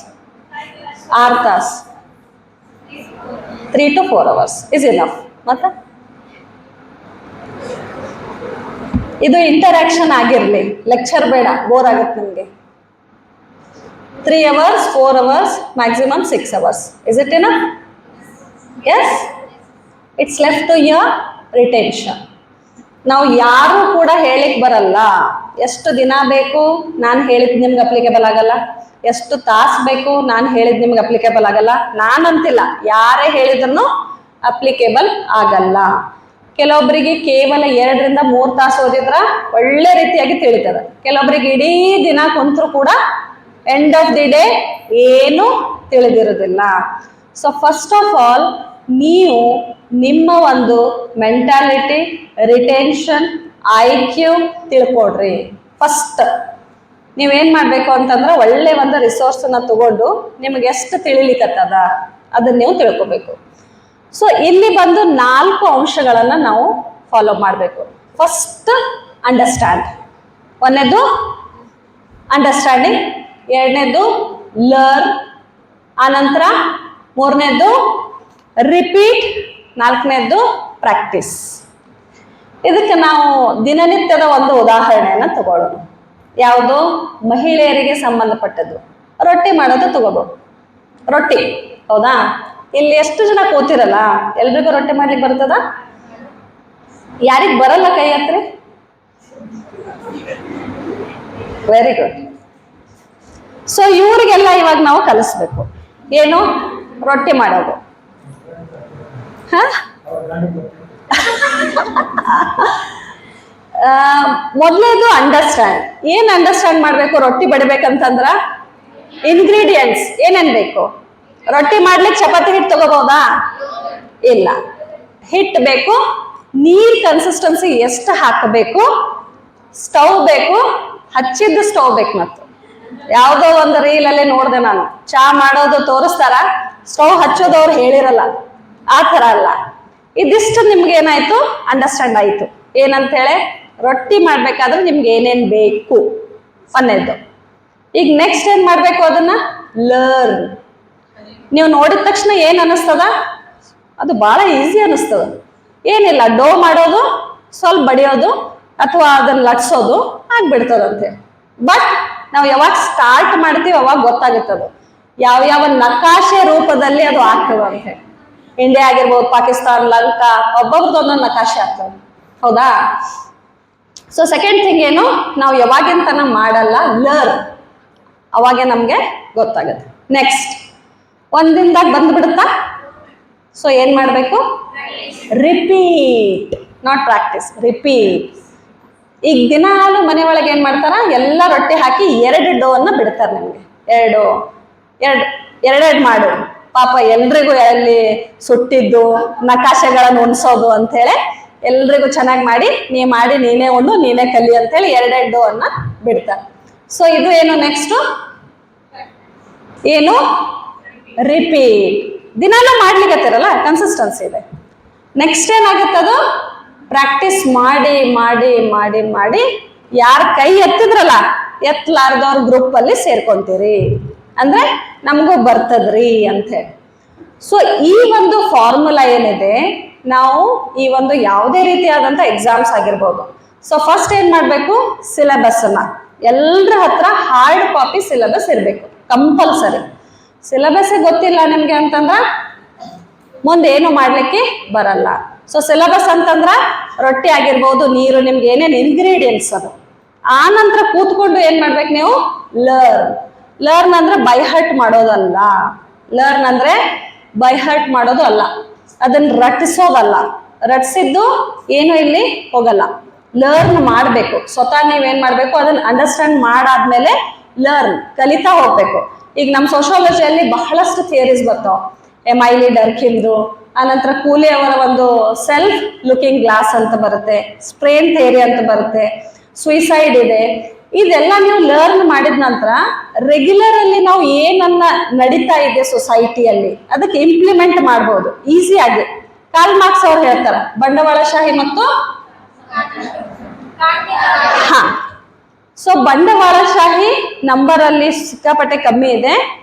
6 ತಾಸು, 3 to 4 hours ಇಸ್ ಇನಫ್. ಮತ್ತೆ ಇದು ಇಂಟರಾಕ್ಷನ್ ಆಗಿರ್ಲಿ, ಲೆಕ್ಚರ್ ಬೇಡ, ಬೋರ್ ಆಗುತ್ತೆ ನಿಮಗೆ. 3 hours, 4 hours, maximum 6 hours. Is it enough? Yes? It's left to your retention. ನಾವು ಯಾರು ಕೂಡ ಹೇಳಿಕ್ ಬರಲ್ಲ ಎಷ್ಟು ದಿನ ಬೇಕು ನಾನು ಹೇಳಿದ್ ನಿಮ್ಗೆ ಅಪ್ಲಿಕೇಬಲ್ ಆಗಲ್ಲ, ಎಷ್ಟು ತಾಸು ಬೇಕು ನಾನು ಹೇಳಿದ್ ನಿಮ್ಗೆ ಅಪ್ಲಿಕೇಬಲ್ ಆಗಲ್ಲ. ನಾನಂತಿಲ್ಲ, ಯಾರೇ ಹೇಳಿದ್ರು ಅಪ್ಲಿಕೇಬಲ್ ಆಗಲ್ಲ. ಕೆಲವೊಬ್ಬರಿಗೆ ಕೇವಲ 2 ರಿಂದ 3 ತಾಸು ಓದಿದ್ರ ಒಳ್ಳೆ ರೀತಿಯಾಗಿ ತಿಳಿತದ. ಕೆಲವೊಬ್ಬರಿಗೆ ಇಡೀ ದಿನ ಕುಂತ್ರು ಕೂಡ ಎಂಡ್ ಆಫ್ ದಿ ಡೇ ಏನು ತಿಳಿದಿರೋದಿಲ್ಲ. ಸೊ ಫಸ್ಟ್ ಆಫ್ ಆಲ್ ನೀವು ನಿಮ್ಮ ಒಂದು ಮೆಂಟಾಲಿಟಿ, ರಿಟೆನ್ಷನ್, IQ ತಿಳ್ಕೊಡ್ರಿ. ಫಸ್ಟ್ ನೀವೇನ್ ಮಾಡ್ಬೇಕು ಅಂತಂದ್ರೆ ಒಳ್ಳೆ ಒಂದು ರಿಸೋರ್ಸನ್ನ ತಗೊಂಡು ನಿಮ್ಗೆ ಎಷ್ಟು ತಿಳಿಲಿಕ್ಕತ್ತದ ಅದನ್ನ ನೀವು ತಿಳ್ಕೊಬೇಕು. ಸೊ ಇಲ್ಲಿ ಬಂದು 4 ಅಂಶಗಳನ್ನ ನಾವು ಫಾಲೋ ಮಾಡಬೇಕು. ಫಸ್ಟ್ ಅಂಡರ್ಸ್ಟ್ಯಾಂಡ್, ಒಂದನೇದು ಅಂಡರ್ಸ್ಟ್ಯಾಂಡಿಂಗ್, ಎರಡನೇದು ಲರ್ನ್, ಆನಂತರ 3ನೇದು ರಿಪೀಟ್, 4ನೇದು ಪ್ರಾಕ್ಟೀಸ್. ಇದಕ್ಕೆ ನಾವು ದಿನನಿತ್ಯದ ಒಂದು ಉದಾಹರಣೆಯನ್ನು ತಗೊಳ್ಳೋಣ. ಯಾವುದು? ಮಹಿಳೆಯರಿಗೆ ಸಂಬಂಧಪಟ್ಟದ್ದು. ರೊಟ್ಟಿ ಮಾಡೋದು ತಗೋಬಹುದು. ರೊಟ್ಟಿ, ಹೌದಾ? ಇಲ್ಲಿ ಎಷ್ಟು ಜನ ಕೂತಿರಲ್ಲ, ಎಲ್ರಿಗೂ ರೊಟ್ಟಿ ಮಾಡ್ಲಿಕ್ಕೆ ಬರ್ತದ? ಯಾರಿಗೆ ಬರಲ್ಲ ಕೈ ಹತ್ರಿ? Very good. ಸೊ ಇವ್ರಿಗೆಲ್ಲ ಇವಾಗ ನಾವು ಕಲಿಸ್ಬೇಕು. ಏನು? ರೊಟ್ಟಿ ಮಾಡೋದು. ಹ ಮೊದಲೇದು ಅಂಡರ್ಸ್ಟ್ಯಾಂಡ್. ಏನ್ ಅಂಡರ್ಸ್ಟ್ಯಾಂಡ್ ಮಾಡ್ಬೇಕು ರೊಟ್ಟಿ ಬಡಿಬೇಕಂತಂದ್ರ? ಇಂಗ್ರೀಡಿಯೆಂಟ್ಸ್ ಏನೇನ್ ಬೇಕು? ರೊಟ್ಟಿ ಮಾಡ್ಲಿಕ್ಕೆ ಚಪಾತಿ ಹಿಟ್ಟು ತಗೋಬಹುದಾ? ಇಲ್ಲ. ಹಿಟ್ಟು ಬೇಕು, ನೀರ್ ಕನ್ಸಿಸ್ಟೆನ್ಸಿ ಎಷ್ಟು ಹಾಕಬೇಕು, ಸ್ಟವ್ ಬೇಕು, ಹಚ್ಚಿದ್ದು ಸ್ಟವ್ ಬೇಕು. ಮತ್ತು ಯಾವುದೋ ಒಂದು ರೀಲಲ್ಲಿ ನೋಡಿದೆ ನಾನು, ಚಾ ಮಾಡೋದು ತೋರಿಸ್ತಾರ, ಸ್ಟವ್ ಹಚ್ಚೋದು ಅವ್ರು ಹೇಳಿರಲ್ಲ. ಆ ಥರ ಅಲ್ಲ. ಇದಿಷ್ಟು ನಿಮ್ಗೆ ಏನಾಯ್ತು? ಅಂಡರ್ಸ್ಟ್ಯಾಂಡ್ ಆಯ್ತು. ಏನಂತ ಹೇಳಿ, ರೊಟ್ಟಿ ಮಾಡ್ಬೇಕಾದ್ರೆ ನಿಮ್ಗೆ ಏನೇನ್ ಬೇಕು ಅನ್ನೋದು. ಈಗ ನೆಕ್ಸ್ಟ್ ಏನ್ ಮಾಡ್ಬೇಕು? ಅದನ್ನ ಲರ್ನ್. ನೀವು ನೋಡಿದ ತಕ್ಷಣ ಏನ್ ಅನಿಸ್ತದ? ಅದು ಬಹಳ ಈಸಿ ಅನಿಸ್ತದ. ಏನಿಲ್ಲ, ಡೋ ಮಾಡೋದು, ಸ್ವಲ್ಪ ಬಡಿಯೋದು ಅಥವಾ ಅದನ್ನ ಲಟ್ಸೋದು ಆಗ್ಬಿಡ್ತದಂತೆ. ಬಟ್ ನಾವು ಯಾವಾಗ ಸ್ಟಾರ್ಟ್ ಮಾಡ್ತೀವಿ ಅವಾಗ ಗೊತ್ತಾಗುತ್ತದು ಯಾವ ನಕಾಶೆ ರೂಪದಲ್ಲಿ ಅದು ಆಗ್ತದಂತೆ. ಇಂಡಿಯಾ ಆಗಿರ್ಬೋದು, ಪಾಕಿಸ್ತಾನ್, ಲಂಕಾ, ಒಬ್ಬೊಬ್ರದ್ದು ಒಂದೊಂದು ನಕಾಶೆ ಆಗ್ತದೆ, ಹೌದಾ? ಸೊ ಸೆಕೆಂಡ್ ಥಿಂಗ್ ಏನು? ನಾವು ಯಾವಾಗಿಂತನ ಮಾಡಲ್ಲ, ಲರ್ನ್. ಅವಾಗೆ ನಮ್ಗೆ ಗೊತ್ತಾಗುತ್ತೆ. ನೆಕ್ಸ್ಟ್ ಒಂದಿಂದಾಗ ಬಂದ್ಬಿಡುತ್ತಾ? ಸೊ ಏನ್ ಮಾಡ್ಬೇಕು? Repeat, not practice, repeat. ಈಗ ದಿನಾಲು ಮನೆ ಒಳಗೆ ಏನ್ ಮಾಡ್ತಾರ? ಎಲ್ಲ ರೊಟ್ಟಿ ಹಾಕಿ 2 ಡೋ ಅನ್ನ ಬಿಡ್ತಾರೆ ನಿಮ್ಗೆ. ಎರಡೆರಡು ಮಾಡು. ಪಾಪ ಎಲ್ರಿಗೂ ಅಲ್ಲಿ ಸುಟ್ಟಿದ್ದು ನಕಾಶೆಗಳನ್ನು ಉಣ್ಸೋದು ಅಂತ ಹೇಳಿ ಎಲ್ರಿಗೂ ಚೆನ್ನಾಗಿ ಮಾಡಿ ನೀನೇ ಉಣ್ಣು, ನೀನೇ ಕಲಿ ಅಂತ ಹೇಳಿ 2 ಡೋ ಅನ್ನ ಬಿಡ್ತಾರೆ. ಸೊ ಇದು ಏನು? ನೆಕ್ಸ್ಟ್ ಏನು? ರಿಪೀಟ್. ದಿನಾಲು ಮಾಡ್ಲಿಕ್ಕತ್ತಿರಲ್ಲ, ಕನ್ಸಿಸ್ಟೆನ್ಸಿ ಇದೆ. ನೆಕ್ಸ್ಟ್ ಏನಾಗುತ್ತದು? ಪ್ರಾಕ್ಟೀಸ್ ಮಾಡಿ ಮಾಡಿ ಮಾಡಿ ಮಾಡಿ ಯಾರ ಕೈ ಎತ್ತಿದ್ರಲ್ಲ, ಎತ್ತಲಾರ್ದವ್ರ ಗ್ರೂಪ್ ಅಲ್ಲಿ ಸೇರ್ಕೊಂತೀರಿ. ಅಂದ್ರೆ ನಮಗೂ ಬರ್ತದ್ರಿ ಅಂತ ಹೇಳಿ. ಸೊ ಈ ಒಂದು ಫಾರ್ಮುಲಾ ಏನಿದೆ, ನಾವು ಈ ಒಂದು ಯಾವುದೇ ರೀತಿಯಾದಂಥ ಎಕ್ಸಾಮ್ಸ್ ಆಗಿರ್ಬೋದು. ಸೊ ಫಸ್ಟ್ ಏನ್ ಮಾಡ್ಬೇಕು? ಸಿಲೆಬಸ್ ಅನ್ನ ಎಲ್ಲರ ಹತ್ರ ಹಾರ್ಡ್ ಕಾಪಿ ಸಿಲೆಬಸ್ ಇರಬೇಕು, ಕಂಪಲ್ಸರಿ. ಸಿಲೆಬಸ್ ಗೊತ್ತಿಲ್ಲ ನಿಮ್ಗೆ ಅಂತಂದ್ರ ಮುಂದೆ ಏನು ಮಾಡ್ಲಿಕ್ಕೆ ಬರಲ್ಲ. ಸೊ ಸಿಲೆಬಸ್ ಅಂತಂದ್ರ ರೊಟ್ಟಿ ಆಗಿರ್ಬೋದು, ನೀರು, ನಿಮ್ಗೆ ಏನೇನು ಇಂಗ್ರೀಡಿಯೆಂಟ್ಸ್ ಅದು. ಆ ನಂತರ ಕೂತ್ಕೊಂಡು ಏನ್ ಮಾಡ್ಬೇಕು ನೀವು? ಲರ್ನ್ ಅಂದ್ರೆ ಬೈ ಹರ್ಟ್ ಮಾಡೋದಲ್ಲ. ಲರ್ನ್ ಅಂದ್ರೆ ಬೈ ಹರ್ಟ್ ಮಾಡೋದು ಅಲ್ಲ, ಅದನ್ನ ರಟಿಸೋದಲ್ಲ. ರಟಿಸಿದ್ದು ಏನು ಇಲ್ಲಿ ಹೋಗಲ್ಲ. ಲರ್ನ್ ಮಾಡಬೇಕು. ಸ್ವತಃ ನೀವೇನ್ ಮಾಡ್ಬೇಕು? ಅದನ್ನ ಅಂಡರ್ಸ್ಟ್ಯಾಂಡ್ ಮಾಡಾದ್ಮೇಲೆ ಲರ್ನ್ ಕಲಿತಾ ಹೋಗ್ಬೇಕು. ಈಗ ನಮ್ಮ ಸೋಶಿಯಾಲಜಿಯಲ್ಲಿ ಬಹಳಷ್ಟು ಥಿಯರೀಸ್ ಬರ್ತಾವ. ಎಮೈಲಿ ಡರ್ಕಿನ್ದು, ಆನಂತರ ಕೂಲಿ ಅವರ ಒಂದು ಸೆಲ್ಫ್ ಲುಕಿಂಗ್ ಗ್ಲಾಸ್ ಅಂತ ಬರುತ್ತೆ, ಸ್ಪ್ರೇನ್ ಥಿಯರಿ ಅಂತ ಬರುತ್ತೆ, ಸುಯಿಸೈಡ್ ಇದೆ. ಇದೆಲ್ಲ ನೀವು ಲರ್ನ್ ಮಾಡಿದ ನಂತರ ರೆಗ್ಯುಲರ್ ಅಲ್ಲಿ ನಾವು ಏನನ್ನ ನಡೀತಾ ಇದೆ ಸೊಸೈಟಿಯಲ್ಲಿ ಅದಕ್ಕೆ ಇಂಪ್ಲಿಮೆಂಟ್ ಮಾಡ್ಬೋದು ಈಸಿಯಾಗಿ. ಕಾರ್ಲ್ ಮಾರ್ಕ್ಸ್ ಅವ್ರು ಹೇಳ್ತಾರ ಬಂಡವಾಳಶಾಹಿ ಮತ್ತು ಹಾ. ಸೊ ಬಂಡವಾಳಶಾಹಿ ನಂಬರ್ ಅಲ್ಲಿ ಸಿಕ್ಕಾಪಟ್ಟೆ ಕಮ್ಮಿ ಇದೆ,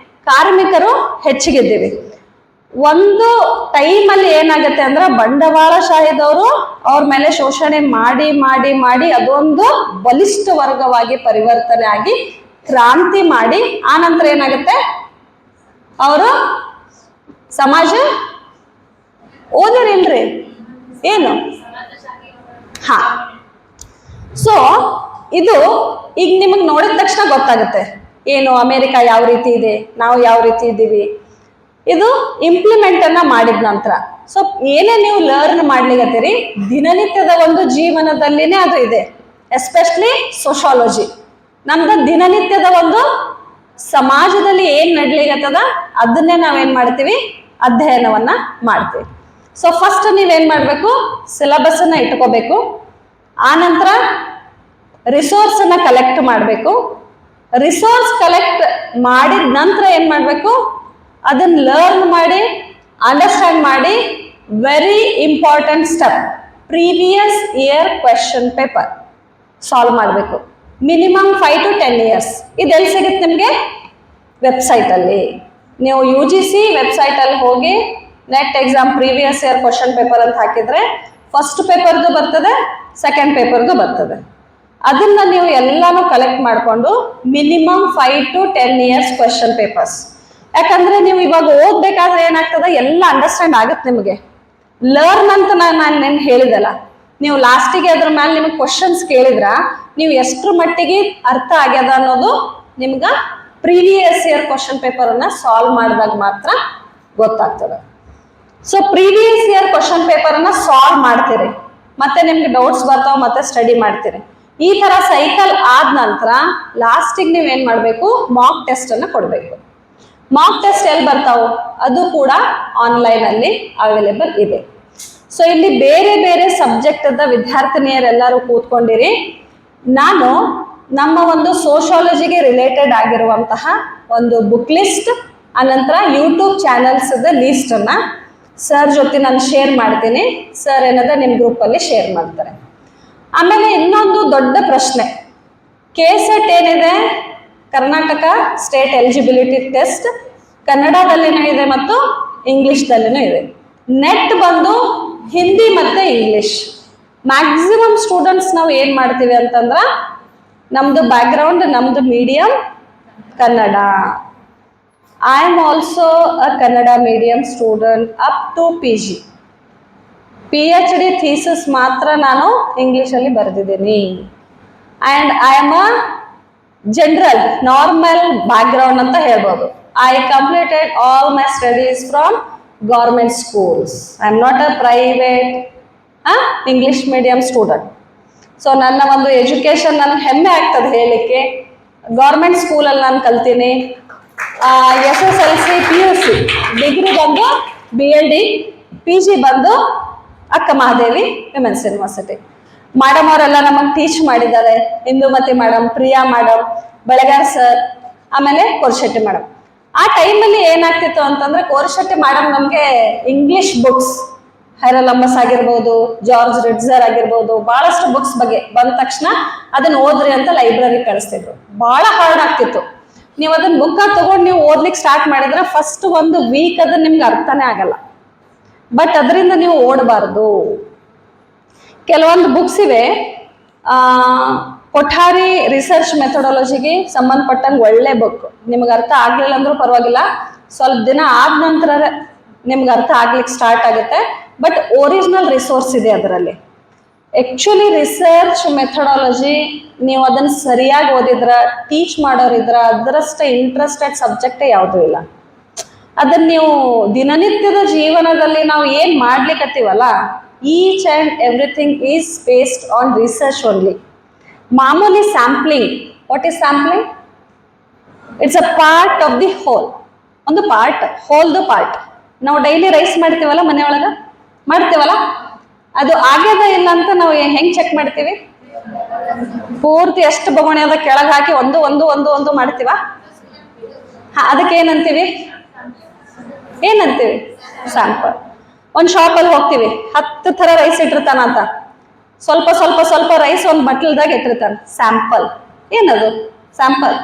ಕಾರ್ಮಿಕರು ಹೆಚ್ಚಿಗಿದ್ದೀವಿ. ಒಂದು ಟೈಮಲ್ಲಿ ಏನಾಗುತ್ತೆ ಅಂದ್ರೆ ಬಂಡವಾಳಶಾಹಿದವರು ಅವ್ರ ಮೇಲೆ ಶೋಷಣೆ ಮಾಡಿ ಮಾಡಿ ಮಾಡಿ ಅದೊಂದು ಬಲಿಷ್ಠ ವರ್ಗವಾಗಿ ಪರಿವರ್ತನೆ ಆಗಿ ಕ್ರಾಂತಿ ಮಾಡಿ ಆ ನಂತರ ಏನಾಗುತ್ತೆ? ಅವರು ಸಮಾಜ ಓದಿರಿಲ್ರಿ ಏನು? ಹಾ. ಸೊ ಇದು ಈಗ ನಿಮಗೆ ನೋಡಿದ ತಕ್ಷಣ ಗೊತ್ತಾಗುತ್ತೆ ಏನು ಅಮೆರಿಕ ಯಾವ ರೀತಿ ಇದೆ, ನಾವು ಯಾವ ರೀತಿ ಇದ್ದೀವಿ. ಇದು ಇಂಪ್ಲಿಮೆಂಟ್ ಅನ್ನ ಮಾಡಿದ ನಂತರ ಸೊ ಏನೇ ನೀವು ಲರ್ನ್ ಮಾಡ್ಲಿಗತ್ತೀರಿ ದಿನನಿತ್ಯದ ಒಂದು ಜೀವನದಲ್ಲಿನೇ ಅದು ಇದೆ. ಎಸ್ಪೆಷಲಿ ಸೋಶಾಲಜಿ ನಮ್ದು ದಿನನಿತ್ಯದ ಒಂದು ಸಮಾಜದಲ್ಲಿ ಏನ್ ನಡ್ಲಿಗತ್ತದ ಅದನ್ನೇ ನಾವೇನ್ ಮಾಡ್ತೀವಿ? ಅಧ್ಯಯನವನ್ನ ಮಾಡ್ತೀವಿ. ಸೊ ಫಸ್ಟ್ ನೀವೇನ್ ಮಾಡ್ಬೇಕು? ಸಿಲೆಬಸ್ ಅನ್ನ ಇಟ್ಕೋಬೇಕು. ಆ ನಂತರ ರಿಸೋರ್ಸ್ ಅನ್ನ ಕಲೆಕ್ಟ್ ಮಾಡಬೇಕು. ರಿಸೋರ್ಸ್ ಕಲೆಕ್ಟ್ ಮಾಡಿದ ನಂತರ ಏನ್ ಮಾಡ್ಬೇಕು? ಅದನ್ನ ಲರ್ನ್ ಮಾಡಿ ಅಂಡರ್ಸ್ಟ್ಯಾಂಡ್ ಮಾಡಿ very important step previous year question paper solve ಮಾಡಬೇಕು. Minimum 5 to 10 years. ಇದೆಲ್ಲಿ ಸಿಗುತ್ತೆ ನಿಮಗೆ? ವೆಬ್ಸೈಟಲ್ಲಿ. ನೀವು UGC ವೆಬ್ಸೈಟಲ್ಲಿ ಹೋಗಿ NET exam previous year question paper ಅಂತ ಹಾಕಿದ್ರೆ ಫಸ್ಟ್ ಪೇಪರ್ದು ಬರ್ತದೆ, ಸೆಕೆಂಡ್ ಪೇಪರ್ದು ಬರ್ತದೆ. ಅದನ್ನ ನೀವು ಎಲ್ಲಾನು ಕಲೆಕ್ಟ್ ಮಾಡಿಕೊಂಡು minimum 5 to 10 years question papers. ಯಾಕಂದ್ರೆ ನೀವು ಇವಾಗ ಓದ್ಬೇಕಾದ್ರೆ ಏನಾಗ್ತದೆ ಎಲ್ಲ ಅಂಡರ್ಸ್ಟ್ಯಾಂಡ್ ಆಗುತ್ತೆ ನಿಮಗೆ. ಲರ್ನ್ ಅಂತ ನಾನು ಹೇಳಿದಲ್ಲ, ನೀವು ಲಾಸ್ಟಿಗೆ ಅದ್ರ ಮೇಲೆ ನಿಮಗೆ ಕ್ವಶನ್ಸ್ ಕೇಳಿದ್ರ ನೀವು ಎಷ್ಟರ ಮಟ್ಟಿಗೆ ಅರ್ಥ ಆಗ್ಯದ ಅನ್ನೋದು ನಿಮ್ಗೆ ಪ್ರೀವಿಯಸ್ ಇಯರ್ ಕ್ವಶನ್ ಪೇಪರ್ ಅನ್ನ ಸಾಲ್ವ್ ಮಾಡಿದಾಗ ಮಾತ್ರ ಗೊತ್ತಾಗ್ತದೆ. So previous year question paper ಅನ್ನ ಸಾಲ್ವ್ ಮಾಡ್ತೀರಿ, ಮತ್ತೆ ನಿಮ್ಗೆ ಡೌಟ್ಸ್ ಬರ್ತಾವ, ಮತ್ತೆ ಸ್ಟಡಿ ಮಾಡ್ತೀರಿ. ಈ ತರ ಸೈಕಲ್ ಆದ ನಂತರ ಲಾಸ್ಟಿಗೆ ನೀವೇನ್ ಮಾಡ್ಬೇಕು? ಮಾಕ್ ಟೆಸ್ಟ್ ಅನ್ನ ಕೊಡ್ಬೇಕು. ಮಾಕ್ ಟೆಸ್ಟ್ ಎಲ್ಲಿ ಬರ್ತಾವು? ಅದು ಕೂಡ ಆನ್ಲೈನ್ ಅಲ್ಲಿ ಅವೈಲೇಬಲ್ ಇದೆ. ಸೊ ಇಲ್ಲಿ ಬೇರೆ ಬೇರೆ ಸಬ್ಜೆಕ್ಟ್ ವಿದ್ಯಾರ್ಥಿನಿಯರೆಲ್ಲರೂ ಕೂತ್ಕೊಂಡಿರಿ. ನಾನು ನಮ್ಮ ಒಂದು ಸೋಶಾಲಜಿಗೆ ರಿಲೇಟೆಡ್ ಆಗಿರುವಂತಹ ಒಂದು ಬುಕ್ ಲಿಸ್ಟ್ ಅನಂತರ ಯೂಟ್ಯೂಬ್ ಚಾನಲ್ಸ್ ಲಿಸ್ಟ್ ಅನ್ನ ಸರ್ ಜೊತೆ ನಾನು ಶೇರ್ ಮಾಡ್ತೀನಿ. ಸರ್ ಏನದ ನಿಮ್ಮ ಗ್ರೂಪ್ ಅಲ್ಲಿ ಶೇರ್ ಮಾಡ್ತಾರೆ. ಆಮೇಲೆ ಇನ್ನೊಂದು ದೊಡ್ಡ ಪ್ರಶ್ನೆ, KSET ಏನಿದೆ ಕರ್ನಾಟಕ ಸ್ಟೇಟ್ ಎಲಿಜಿಬಿಲಿಟಿ ಟೆಸ್ಟ್ ಕನ್ನಡದಲ್ಲಿನೂ ಇದೆ ಮತ್ತು ಇಂಗ್ಲಿಷ್ದಲ್ಲಿನೂ ಇದೆ. ನೆಟ್ ಬಂದು ಹಿಂದಿ ಮತ್ತೆ ಇಂಗ್ಲಿಷ್. ಮ್ಯಾಕ್ಸಿಮಮ್ ಸ್ಟೂಡೆಂಟ್ಸ್ ನಾವು ಏನ್ ಮಾಡ್ತೀವಿ ಅಂತಂದ್ರ ನಮ್ದು ಬ್ಯಾಕ್ಗ್ರೌಂಡ್, ನಮ್ದು medium Kannada. I am also a Kannada medium student up to PG. PhD thesis ಮಾತ್ರ ನಾನು ಇಂಗ್ಲಿಷಲ್ಲಿ ಬರೆದಿದ್ದೀನಿ. And I am a general normal background ಅಂತ ಹೇಳ್ಬೋದು. I completed all my studies from government schools. I am not a private English medium student. So ನನ್ನ ಒಂದು education ನನಗೆ ಹೆಮ್ಮೆ ಆಗ್ತದೆ ಹೇಳಲಿಕ್ಕೆ. ಗೌರ್ಮೆಂಟ್ ಸ್ಕೂಲಲ್ಲಿ ನಾನು ಕಲ್ತೀನಿ. SSLC PUC, ಡಿಗ್ರಿ ಬಂದು BLD, PG ಬಂದು ಅಕ್ಕ ಮಹಾದೇವಿ ವಿಮೆನ್ಸ್ ಯೂನಿವರ್ಸಿಟಿ. ಮೇಡಮ್ ಅವರೆಲ್ಲ ನಮಗೆ ಟೀಚ್ ಮಾಡಿದ್ದಾರೆ. Indumathi madam, Priya madam, Belagar sir, ಆಮೇಲೆ ಕೋರ್ಶೆಟ್ಟಿ ಮೇಡಮ್. ಆ ಟೈಮಲ್ಲಿ ಏನಾಗ್ತಿತ್ತು ಅಂತಂದ್ರೆ ಕೋರ್ಶೆಟ್ಟಿ ಮೇಡಮ್ ನಮಗೆ ಇಂಗ್ಲಿಷ್ ಬುಕ್ಸ್, ಹೈರಲಂಬಸ್ ಆಗಿರ್ಬೋದು, ಜಾರ್ಜ್ ರಿಡ್ಜರ್ ಆಗಿರ್ಬೋದು, ಬಹಳಷ್ಟು ಬುಕ್ಸ್ ಬಗ್ಗೆ ಬಂದ ತಕ್ಷಣ ಅದನ್ನ ಓದ್ರಿ ಅಂತ ಲೈಬ್ರರಿ ಕಳಿಸ್ತಿದ್ರು. ಬಹಳ ಹಾರ್ಡ್ ಆಗ್ತಿತ್ತು. ನೀವು ಅದನ್ನ ಬುಕ್ ತಗೊಂಡು ನೀವು ಓದ್ಲಿಕ್ಕೆ ಸ್ಟಾರ್ಟ್ ಮಾಡಿದ್ರೆ ಫಸ್ಟ್ ಒಂದು ವೀಕ್ ಅದನ್ನ ನಿಮ್ಗೆ ಅರ್ಥನೇ ಆಗಲ್ಲ. ಬಟ್ ಅದರಿಂದ ನೀವು ಓಡಬಾರ್ದು. ಕೆಲವೊಂದು ಬುಕ್ಸ್ ಇವೆ, ಕೊಠಾರಿ ರಿಸರ್ಚ್ ಮೆಥಡಾಲಜಿಗೆ ಸಂಬಂಧಪಟ್ಟಂಗೆ ಒಳ್ಳೆ ಬುಕ್. ನಿಮ್ಗೆ ಅರ್ಥ ಆಗ್ಲಿಲ್ಲ ಅಂದ್ರೂ ಪರವಾಗಿಲ್ಲ, ಸ್ವಲ್ಪ ದಿನ ಆದ ನಂತರ ನಿಮ್ಗೆ ಅರ್ಥ ಆಗ್ಲಿಕ್ಕೆ ಸ್ಟಾರ್ಟ್ ಆಗುತ್ತೆ. ಬಟ್ ಒರಿಜಿನಲ್ ರಿಸೋರ್ಸ್ ಇದೆ ಅದರಲ್ಲಿ. ಆಕ್ಚುಲಿ ರಿಸರ್ಚ್ ಮೆಥಡಾಲಜಿ ನೀವು ಅದನ್ನ ಸರಿಯಾಗಿ ಓದಿದ್ರ, ಟೀಚ್ ಮಾಡೋರಿದ್ರ, ಅದರಷ್ಟೇ ಇಂಟ್ರೆಸ್ಟೆಡ್ ಸಬ್ಜೆಕ್ಟೇ ಯಾವುದೂ ಇಲ್ಲ. ಅದನ್ನ ನೀವು ದಿನನಿತ್ಯದ ಜೀವನದಲ್ಲಿ ನಾವು ಏನ್ ಮಾಡ್ಲಿಕ್ಕತ್ತೀವಲ್ಲ, each and everything is based on research only. ಮಾಮೂಲಿ sampling, what is sampling? It's a part of the whole. ಒಂದು ಪಾರ್ಟ್, ಹೋಲ್ದು ಪಾರ್ಟ್. ನಾವು ಡೈಲಿ ರೈಸ್ ಮಾಡ್ತೀವಲ್ಲ ಮನೆಯೊಳಗೆ, ಮಾಡ್ತೀವಲ್ಲ, ಅದು ಆಗ್ಯದ ಇಲ್ಲ ಅಂತ ನಾವು ಹೆಂಗ್ ಚೆಕ್ ಮಾಡ್ತೀವಿ? ಪೂರ್ತಿ ಎಷ್ಟು ಬೊಗಣೆ ಅದ ಕೆಳಗೆ ಹಾಕಿ ಒಂದು ಒಂದು ಒಂದು ಒಂದು ಮಾಡ್ತೀವ? ಅದಕ್ಕೆ ಏನಂತೀವಿ? ಏನಂತೀವಿ? ಸ್ಯಾಂಪಲ್. ಒಂದು ಶಾಪಲ್ಲಿ ಹೋಗ್ತೀವಿ, 10 ಥರ ರೈಸ್ ಇಟ್ಟಿರ್ತಾನ ಅಂತ, ಸ್ವಲ್ಪ ಸ್ವಲ್ಪ ಸ್ವಲ್ಪ ರೈಸ್ ಒಂದು ಬಟ್ಲದಾಗ ಇಟ್ಟಿರ್ತಾನೆ, ಸ್ಯಾಂಪಲ್. ಏನದು ಸ್ಯಾಂಪಲ್?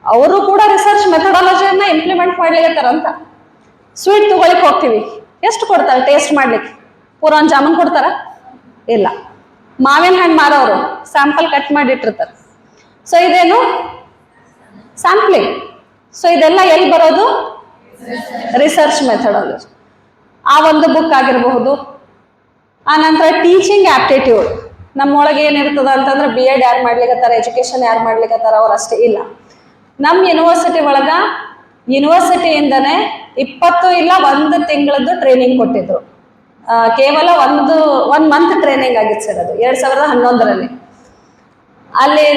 ಅವರು ಕೂಡ ರಿಸರ್ಚ್ ಮೆಥಡಾಲಜಿಯನ್ನ ಇಂಪ್ಲಿಮೆಂಟ್ ಮಾಡ್ಲಿಕ್ಕತ್ತಾರಂತ. ಸ್ವೀಟ್ ತಗೊಳಿಕ್ ಹೋಗ್ತೀವಿ, ಎಷ್ಟು ಕೊಡ್ತಾರೆ ಟೇಸ್ಟ್ ಮಾಡ್ಲಿಕ್ಕೆ? ಪೂರ ಒಂದು ಜಾಮೂನ್ ಕೊಡ್ತಾರ? ಇಲ್ಲ. ಮಾವಿನ ಹಣ್ಣು ಮಾರೋರು ಸ್ಯಾಂಪಲ್ ಕಟ್ ಮಾಡಿ ಇಟ್ಟಿರ್ತಾರೆ. ಸೊ ಇದೇನು? ಸ್ಯಾಂಪ್ಲಿಂಗ್. ಸೊ ಇದೆಲ್ಲ ಎಲ್ಲಿ ಬರೋದು? Research methodology. ಆ ಒಂದು ಬುಕ್ ಆಗಿರಬಹುದು. ಆ ನಂತರ ಟೀಚಿಂಗ್ ಆಪ್ಟಿಟ್ಯೂಡ್. ನಮ್ಮೊಳಗೆ ಏನಿರ್ತದ ಅಂತಂದ್ರೆ B.Ed ಯಾರು ಮಾಡ್ಲಿಕ್ಕತ್ತಾರ, ಎಜುಕೇಶನ್ ಯಾರು ಮಾಡ್ಲಿಕ್ಕತ್ತಾರ ಅವ್ರು ಅಷ್ಟೇ ಇಲ್ಲ. ನಮ್ಮ ಯೂನಿವರ್ಸಿಟಿ ಒಳಗ ಯೂನಿವರ್ಸಿಟಿಯಿಂದನೇ 20 ಇಲ್ಲ 1 ತಿಂಗಳದ್ದು ಟ್ರೈನಿಂಗ್ ಕೊಟ್ಟಿದ್ರು. ಕೇವಲ ಒಂದು ಮಂತ್ ಟ್ರೈನಿಂಗ್ ಆಗಿತ್ತು ಸರ್, ಅದು 2011ರಲ್ಲಿ. ಅಲ್ಲಿ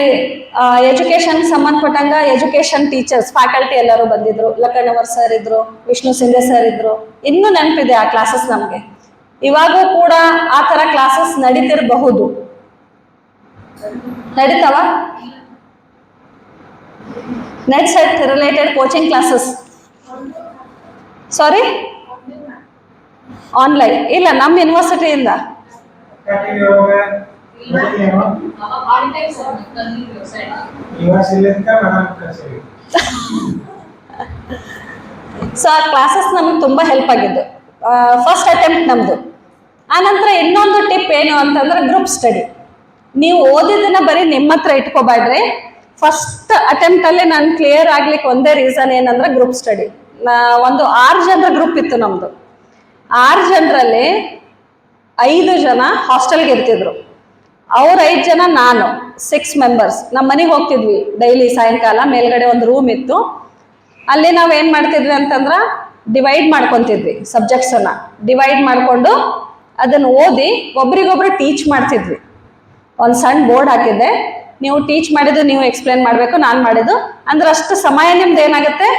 ಎಜುಕೇಶನ್ ಸಂಬಂಧಪಟ್ಟಂಗ ಎಜುಕೇಶನ್ ಟೀಚರ್ಸ್ ಫ್ಯಾಕಲ್ಟಿ ಎಲ್ಲರೂ ಬಂದಿದ್ರು. ಲಕ್ಕಣ್ಣವರ್ ಸರ್ ಇದ್ರು, ವಿಷ್ಣು ಸಿಂಧೆ ಸರ್ ಇದ್ರು. ಇನ್ನೂ ನೆನಪಿದೆ ಆ ಕ್ಲಾಸಸ್ ನಮಗೆ. ಇವಾಗೂ ಕೂಡ ಆ ತರ ಕ್ಲಾಸಸ್ ನಡೀತಿರಬಹುದು. ನಡೀತಾವ? NET SET related coaching classes. Sorry, online ಇಲ್ಲ, ನಮ್ಮ ಯೂನಿವರ್ಸಿಟಿಯಿಂದ. ಸೊ ಆ ಕ್ಲಾಸಸ್ ನಮ್ಗೆ ತುಂಬಾ ಹೆಲ್ಪ್ ಆಗಿದ್ದು. ಫಸ್ಟ್ ಅಟೆಂಪ್ಟ್ ನಮ್ದು. ಆನಂತರ ಇನ್ನೊಂದು ಟಿಪ್ ಏನು ಅಂತಂದ್ರೆ ಗ್ರೂಪ್ ಸ್ಟಡಿ. ನೀವು ಓದಿದ್ದನ್ನ ಬರೀ ನಿಮ್ಮ ಹತ್ರ ಇಟ್ಕೋಬೇಡ್ರಿ. ಫಸ್ಟ್ ಅಟೆಂಪ್ಟ್ ಅಲ್ಲಿ ನಾನು ಕ್ಲಿಯರ್ ಆಗ್ಲಿಕ್ಕೆ ಒಂದೇ ರೀಸನ್ ಏನಂದ್ರೆ ಗ್ರೂಪ್ ಸ್ಟಡಿ. ಒಂದು 6 ಜನರ ಗ್ರೂಪ್ ಇತ್ತು ನಮ್ದು. 6 ಜನರಲ್ಲಿ 5 ಜನ ಹಾಸ್ಟೆಲ್ಗೆ ಇರ್ತಿದ್ರು. ಅವ್ರ 5 ಜನ, ನಾನು 6 ಮೆಂಬರ್ಸ್. ನಮ್ಮ ಮನೆಗೆ ಹೋಗ್ತಿದ್ವಿ ಡೈಲಿ ಸಾಯಂಕಾಲ. ಮೇಲ್ಗಡೆ ಒಂದು ರೂಮ್ ಇತ್ತು. ಅಲ್ಲಿ ನಾವು ಏನ್ ಮಾಡ್ತಿದ್ವಿ ಅಂತಂದ್ರ ಡಿವೈಡ್ ಮಾಡ್ಕೊಂತಿದ್ವಿ ಸಬ್ಜೆಕ್ಟ್ಸ್ ಅನ್ನ. ಡಿವೈಡ್ ಮಾಡ್ಕೊಂಡು ಅದನ್ನ ಓದಿ ಒಬ್ರಿಗೊಬ್ರು ಟೀಚ್ ಮಾಡ್ತಿದ್ವಿ. ಒಂದು ಸಣ್ಣ ಬೋರ್ಡ್ ಹಾಕಿದ್ದೆ, ನೀವು ಟೀಚ್ ಮಾಡಿದ್ದು ನೀವು ಎಕ್ಸ್ಪ್ಲೇನ್ ಮಾಡಬೇಕು, ನಾನು ಮಾಡಿದ್ದು. ಅಂದ್ರೆ ಅಷ್ಟು ಸಮಯ ನಿಮ್ದು ಏನಾಗುತ್ತೆ?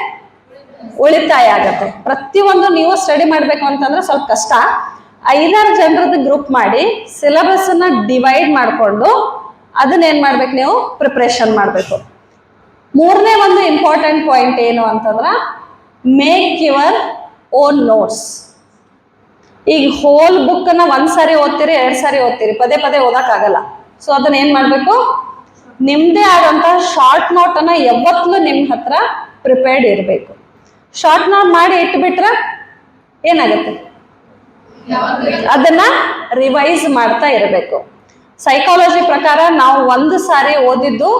ಉಳಿತಾಯ ಆಗತ್ತೆ. ಪ್ರತಿಯೊಂದು ನೀವು ಸ್ಟಡಿ ಮಾಡಬೇಕು ಅಂತಂದ್ರೆ ಸ್ವಲ್ಪ ಕಷ್ಟ. 5-6 ಜನರದ್ದು ಗ್ರೂಪ್ ಮಾಡಿ ಸಿಲೆಬಸ್ ಅನ್ನ ಡಿವೈಡ್ ಮಾಡಿಕೊಂಡು ಅದನ್ನೇನ್ ಮಾಡ್ಬೇಕು ನೀವು? ಪ್ರಿಪ್ರೇಷನ್ ಮಾಡಬೇಕು. 3ನೇ ಒಂದು ಇಂಪಾರ್ಟೆಂಟ್ ಪಾಯಿಂಟ್ ಏನು ಅಂತಂದ್ರೆ ಮೇಕ್ ಯುವರ್ ಓನ್ ನೋಟ್ಸ್. ಈಗ ಹೋಲ್ ಬುಕ್ ಅನ್ನ 1 ಸಾರಿ ಓದ್ತೀರಿ, 2 ಸಾರಿ ಓದ್ತೀರಿ, ಪದೇ ಪದೇ ಓದಕ್ಕಾಗಲ್ಲ. ಸೊ ಅದನ್ನ ಏನ್ ಮಾಡ್ಬೇಕು? ನಿಮ್ದೇ ಆದಂತಹ ಶಾರ್ಟ್ ನೋಟ್ ಅನ್ನ ಯಾವತ್ತೂ ನಿಮ್ ಹತ್ರ ಪ್ರಿಪೇರ್ಡ್ ಇರಬೇಕು. ಶಾರ್ಟ್ ನೋಟ್ ಮಾಡಿ ಇಟ್ಬಿಟ್ರೆ ಏನಾಗುತ್ತೆ? ಅದನ್ನ ರಿವೈಸ್ ಮಾಡ್ತಾ ಇರಬೇಕು. ಸೈಕಾಲಜಿ ಪ್ರಕಾರ ನಾವು 1 ಸಾರಿ ಓದಿದ್ದು